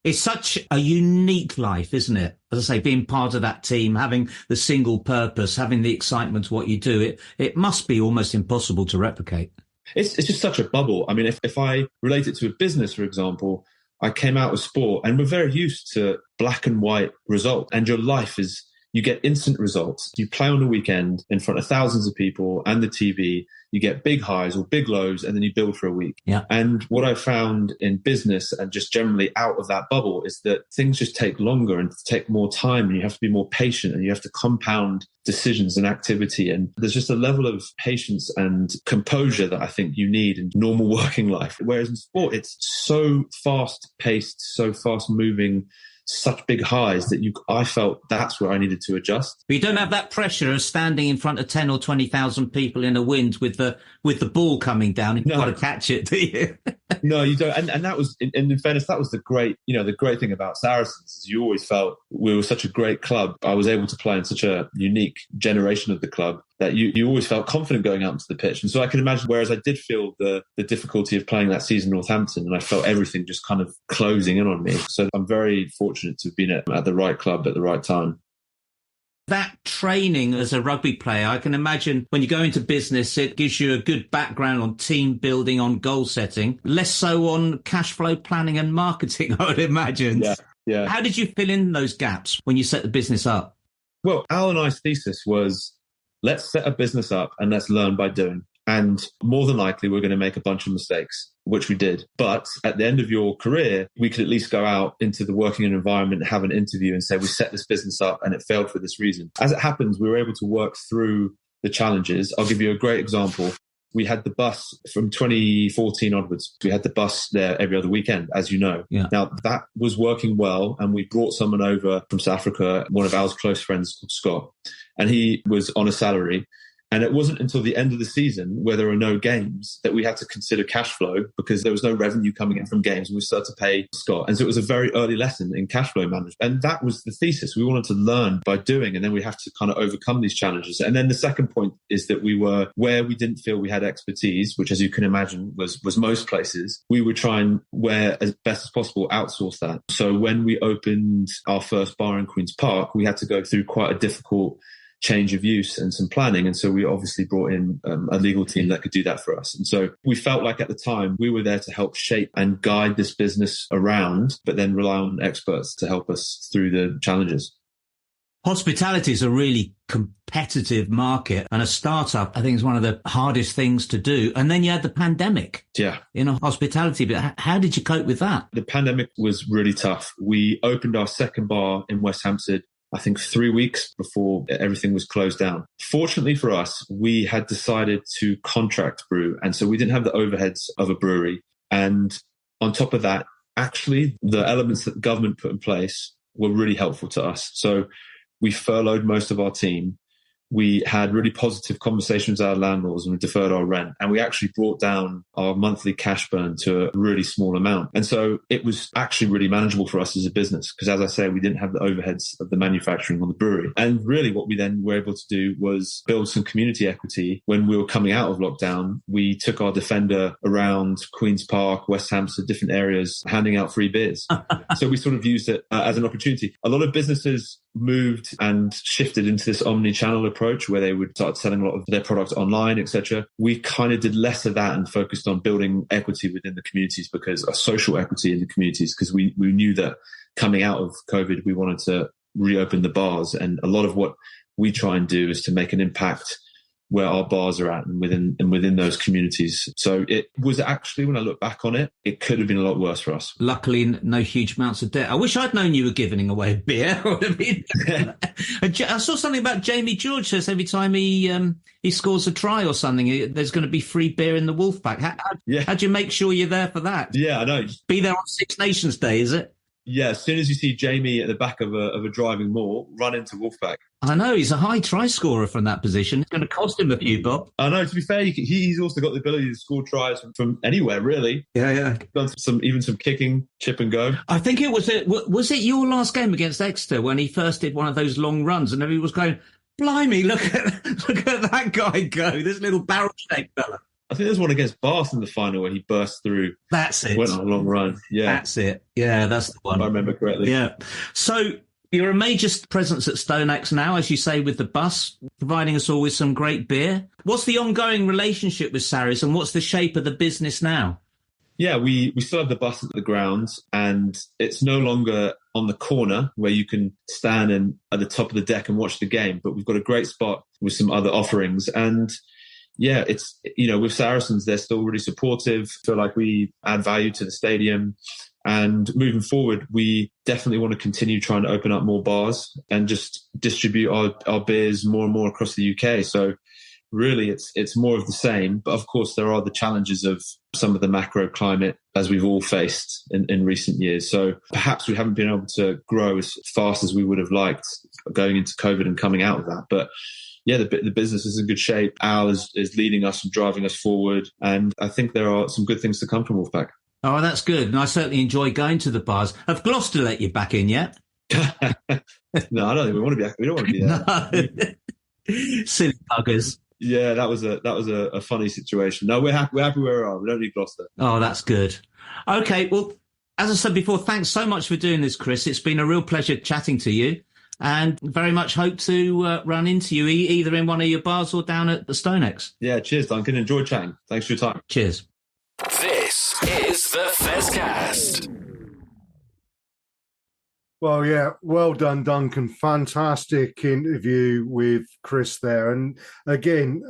It's such a unique life, isn't it? As I say, being part of that team, having the single purpose, having the excitement of what you do, it must be almost impossible to replicate. It's just such a bubble. I mean, if I relate it to a business, for example, I came out of sport and we're very used to black and white results. And your life is, you get instant results. You play on the weekend in front of thousands of people and the TV. You get big highs or big lows, and then you build for a week. Yeah. And what I found in business and just generally out of that bubble is that things just take longer and take more time, and you have to be more patient, and you have to compound decisions and activity. And there's just a level of patience and composure that I think you need in normal working life. Whereas in sport, it's so fast paced, so fast moving, such big highs that I felt that's where I needed to adjust. But you don't have that pressure of standing in front of 10 or 20,000 people in a wind with the ball coming down. You've got to catch it, do you? No, you don't. And that was, in fairness, that was the great thing about Saracens is you always felt we were such a great club. I was able to play in such a unique generation of the club that you always felt confident going out into the pitch. And so I can imagine, whereas I did feel the difficulty of playing that season in Northampton, and I felt everything just kind of closing in on me. So I'm very fortunate to have been at the right club at the right time. That training as a rugby player, I can imagine when you go into business, it gives you a good background on team building, on goal setting, less so on cash flow planning and marketing, I would imagine. Yeah. How did you fill in those gaps when you set the business up? Well, Al and I's thesis was, let's set a business up and let's learn by doing. And more than likely, we're going to make a bunch of mistakes, which we did. But at the end of your career, we could at least go out into the working environment and have an interview and say, we set this business up and it failed for this reason. As it happens, we were able to work through the challenges. I'll give you a great example. We had the bus from 2014 onwards. We had the bus there every other weekend, as you know. Yeah. Now, that was working well. And we brought someone over from South Africa, one of Al's close friends called Scott. And he was on a salary. And it wasn't until the end of the season, where there were no games, that we had to consider cash flow, because there was no revenue coming in from games, and we started to pay Scott. And so it was a very early lesson in cash flow management. And that was the thesis. We wanted to learn by doing, and then we have to kind of overcome these challenges. And then the second point is that we were, where we didn't feel we had expertise, which, as you can imagine, was most places, we would try and, where as best as possible, outsource that. So when we opened our first bar in Queen's Park, we had to go through quite a difficult change of use and some planning. And so we obviously brought in a legal team that could do that for us. And so we felt like at the time we were there to help shape and guide this business around, but then rely on experts to help us through the challenges. Hospitality is a really competitive market, and a startup, I think, is one of the hardest things to do. And then you had the pandemic in hospitality. But how did you cope with that? The pandemic was really tough. We opened our second bar in West Hampstead, I think 3 weeks before everything was closed down. Fortunately for us, we had decided to contract brew. And so we didn't have the overheads of a brewery. And on top of that, actually, the elements that the government put in place were really helpful to us. So we furloughed most of our team. We had really positive conversations with our landlords, and we deferred our rent. And we actually brought down our monthly cash burn to a really small amount. And so it was actually really manageable for us as a business, because, as I say, we didn't have the overheads of the manufacturing or the brewery. And really what we then were able to do was build some community equity. When we were coming out of lockdown, we took our Defender around Queen's Park, West Hampstead, different areas, handing out free beers. So we sort of used it as an opportunity. A lot of businesses moved and shifted into this omni-channel approach, where they would start selling a lot of their products online, etc. We kind of did less of that and focused on building equity within the communities, because a social equity in the communities, because we knew that coming out of COVID, we wanted to reopen the bars. And a lot of what we try and do is to make an impact where our bars are at and within those communities. So it was actually, when I look back on it, it could have been a lot worse for us. Luckily, no huge amounts of debt. I wish I'd known you were giving away beer. I saw something about Jamie George says every time he scores a try or something, there's going to be free beer in the Wolfpack. How do you make sure you're there for that? Yeah, I know. Be there on Six Nations Day, is it? Yeah, as soon as you see Jamie at the back of a driving mall, run into Wolfpack. I know, he's a high try scorer from that position. It's going to cost him a few bob. I know, to be fair, he's also got the ability to score tries from anywhere, really. Yeah. Done some kicking, chip and go. I think it was it your last game against Exeter when he first did one of those long runs and everybody was going, blimey, look at that guy go, this little barrel-shaped fella. I think there's one against Bath in the final where he burst through. That's it. Went on a long run. Yeah. That's it. Yeah, that's the one. If I remember correctly. Yeah. So you're a major presence at StoneX now, as you say, with the bus, providing us all with some great beer. What's the ongoing relationship with Saris, and what's the shape of the business now? Yeah, we still have the bus at the grounds, and it's no longer on the corner where you can stand at the top of the deck and watch the game, but we've got a great spot with some other offerings. And yeah, it's, with Saracens, they're still really supportive. Feel like we add value to the stadium. And moving forward, we definitely want to continue trying to open up more bars and just distribute our beers more and more across the UK. So really, it's more of the same. But of course, there are the challenges of some of the macro climate, as we've all faced in recent years. So perhaps we haven't been able to grow as fast as we would have liked going into COVID and coming out of that. But yeah, the business is in good shape. Al is leading us and driving us forward. And I think there are some good things to come from Wolfpack. Oh, that's good. And I certainly enjoy going to the bars. Have Gloucester let you back in yet? No, I don't think we want to be. We don't want to be there. No. Silly buggers. Yeah, that was a funny situation. No, we're happy where we are. We don't need Gloucester. Oh, that's good. Okay, well, as I said before, thanks so much for doing this, Chris. It's been a real pleasure chatting to you. And very much hope to run into you either in one of your bars or down at the StoneX. Yeah, cheers, Duncan. Enjoy chatting. Thanks for your time. Cheers. This is the Fezcast. Well, yeah, well done, Duncan. Fantastic interview with Chris there. And again,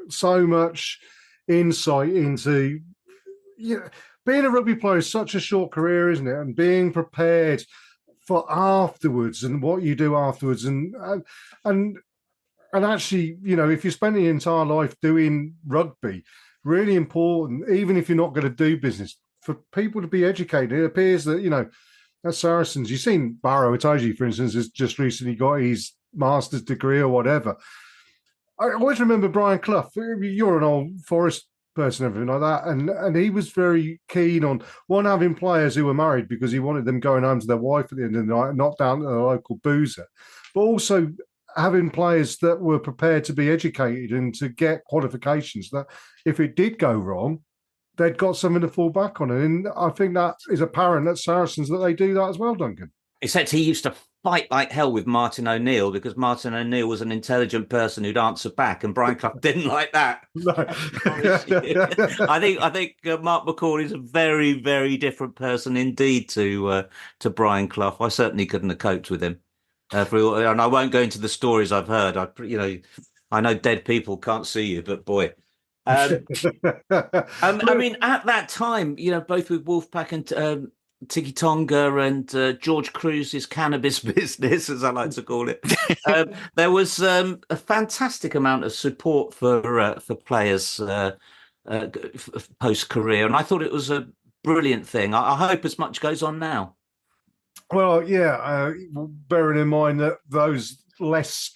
so much insight into being a rugby player is such a short career, isn't it? And being prepared for afterwards and what you do afterwards, and actually, if you spend your entire life doing rugby, really important, even if you're not going to do business, for people to be educated. It appears that at Saracens, you've seen Barrow Itaji, for instance, has just recently got his master's degree or whatever. I always remember Brian Clough. You're an old Forest person, everything like that, and he was very keen on having players who were married because he wanted them going home to their wife at the end of the night, not down to the local boozer, but also having players that were prepared to be educated and to get qualifications that if it did go wrong, they'd got something to fall back on. And I think that is apparent at Saracens that they do that as well, Duncan. Except he used to fight like hell with Martin O'Neill because Martin O'Neill was an intelligent person who'd answer back, and Brian Clough didn't like that. No. I think Mark McCall is a very, very different person indeed to Brian Clough. I certainly couldn't have coped with him. And I won't go into the stories I've heard. I know dead people can't see you, but boy. I mean, at that time, both with Wolfpack and Tiki Tonga and George Cruz's cannabis business, as I like to call it, there was a fantastic amount of support for players post-career, and I thought it was a brilliant thing. I hope as much goes on now. Well, yeah, bearing in mind that those less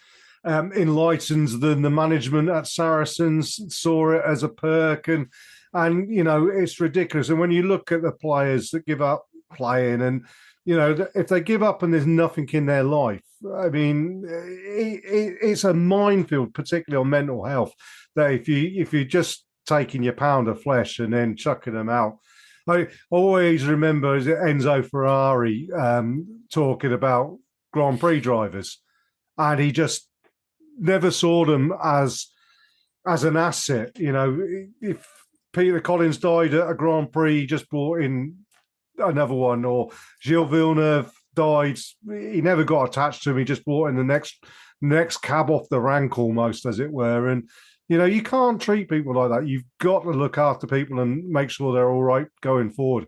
enlightened than the management at Saracens saw it as a perk, and it's ridiculous. And when you look at the players that give up playing, and if they give up and there's nothing in their life, I mean, it's a minefield, particularly on mental health. That if you're just taking your pound of flesh and then chucking them out. I always remember Enzo Ferrari talking about Grand Prix drivers, and he just never saw them as an asset. If Peter Collins died at a Grand Prix, he just brought in another one, or Gilles Villeneuve died, he never got attached to him. He just brought in the next cab off the rank, almost, as it were. And you can't treat people like that. You've got to look after people and make sure they're all right going forward.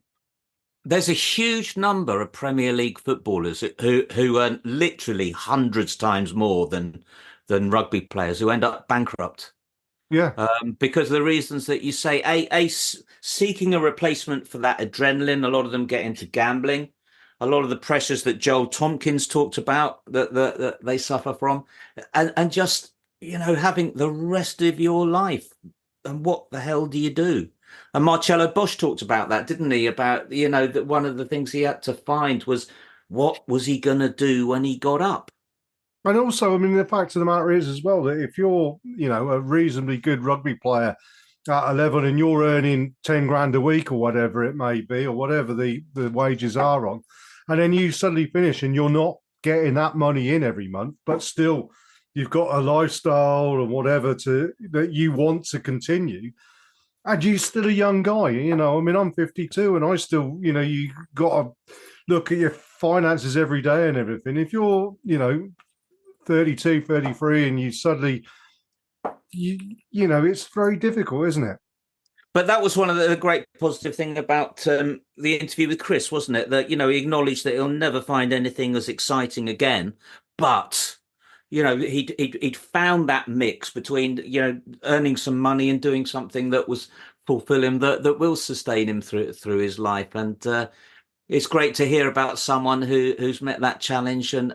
There's a huge number of Premier League footballers who earn literally hundreds times more than rugby players who end up bankrupt. Yeah. Because of the reasons that you say, seeking a replacement for that adrenaline, a lot of them get into gambling. A lot of the pressures that Joel Tompkins talked about that they suffer from, and just having the rest of your life, and what the hell do you do? And Marcelo Bosch talked about that, didn't he? About that one of the things he had to find was what was he going to do when he got up. And also, I mean, the fact of the matter is as well that if you're a reasonably good rugby player at a level and you're earning 10 grand a week or whatever it may be, or whatever the wages are on, and then you suddenly finish and you're not getting that money in every month, but still you've got a lifestyle or whatever that you want to continue, and you're still a young guy. I mean, I'm 52 and I still, you got to look at your finances every day and everything. If you're, 32, 33 and you suddenly, it's very difficult, isn't it? But that was one of the great positive thing about the interview with Chris, wasn't it? That, he acknowledged that he'll never find anything as exciting again, but he'd found that mix between, earning some money and doing something that was fulfilling, that will sustain him through his life. And it's great to hear about someone who's met that challenge and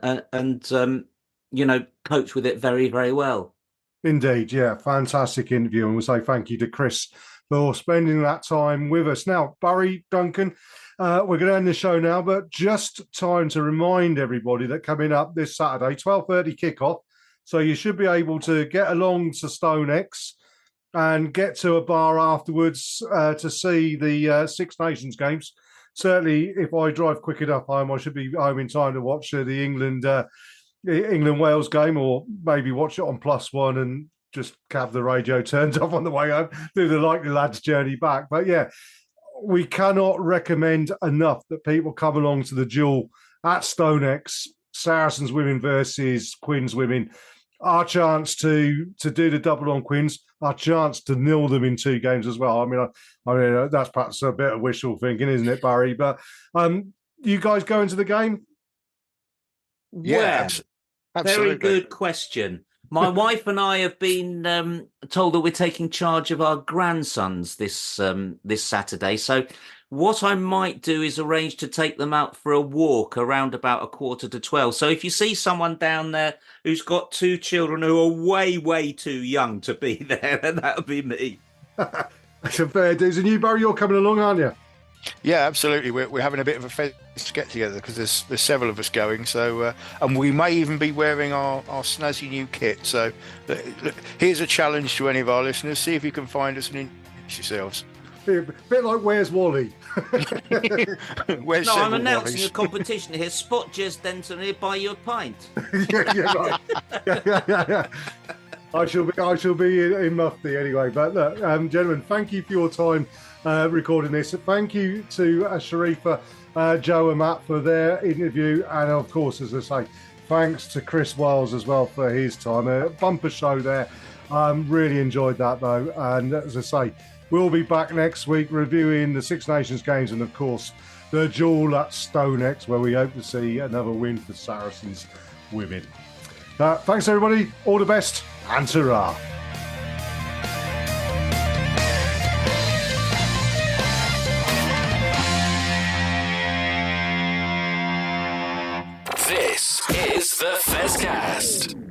coped with it very, very well. Indeed, yeah. Fantastic interview. And we'll say thank you to Chris for spending that time with us. Now, Barry, Duncan, we're going to end the show now, but just time to remind everybody that coming up this Saturday, 12:30 kickoff. So you should be able to get along to StoneX and get to a bar afterwards to see the Six Nations games. Certainly, if I drive quick enough home, I should be home in time to watch the England-Wales game, or maybe watch it on +1 and just have the radio turned off on the way home, do the Likely Lads journey back. But yeah, we cannot recommend enough that people come along to the duel at StoneX, Saracens Women versus Quins Women. Our chance to do the double on Quins, our chance to nil them in 2 games as well. I mean, that's perhaps a bit of wishful thinking, isn't it, Barry? But you guys go into the game? Yeah, absolutely. Very good question. My wife and I have been told that we're taking charge of our grandsons this Saturday, so What I might do is arrange to take them out for a walk around about 11:45. So if you see someone down there who's got 2 children who are way, way too young to be there, then that would be me. That's a fair dues. And you, Barry, you're coming along, aren't you? Yeah, absolutely. We're having a bit of a fest get together because there's several of us going. So and we may even be wearing our snazzy new kit. So look, here's a challenge to any of our listeners: see if you can find us and introduce yourselves. A bit like Where's Wally? I'm announcing a competition here. Spot Jez Denton here, buy you a pint. Right. Yeah. I shall be in Mufti anyway. But look, gentlemen, thank you for your time recording this. Thank you to Sharifa, Joe and Matt for their interview. And of course, as I say, thanks to Chris Wyles as well for his time. A bumper show there. Really enjoyed that though. And as I say, we'll be back next week reviewing the Six Nations games and of course the duel at Stonex, where we hope to see another win for Saracens Women. Thanks everybody, all the best, and ta-ra. This is the Fezcast.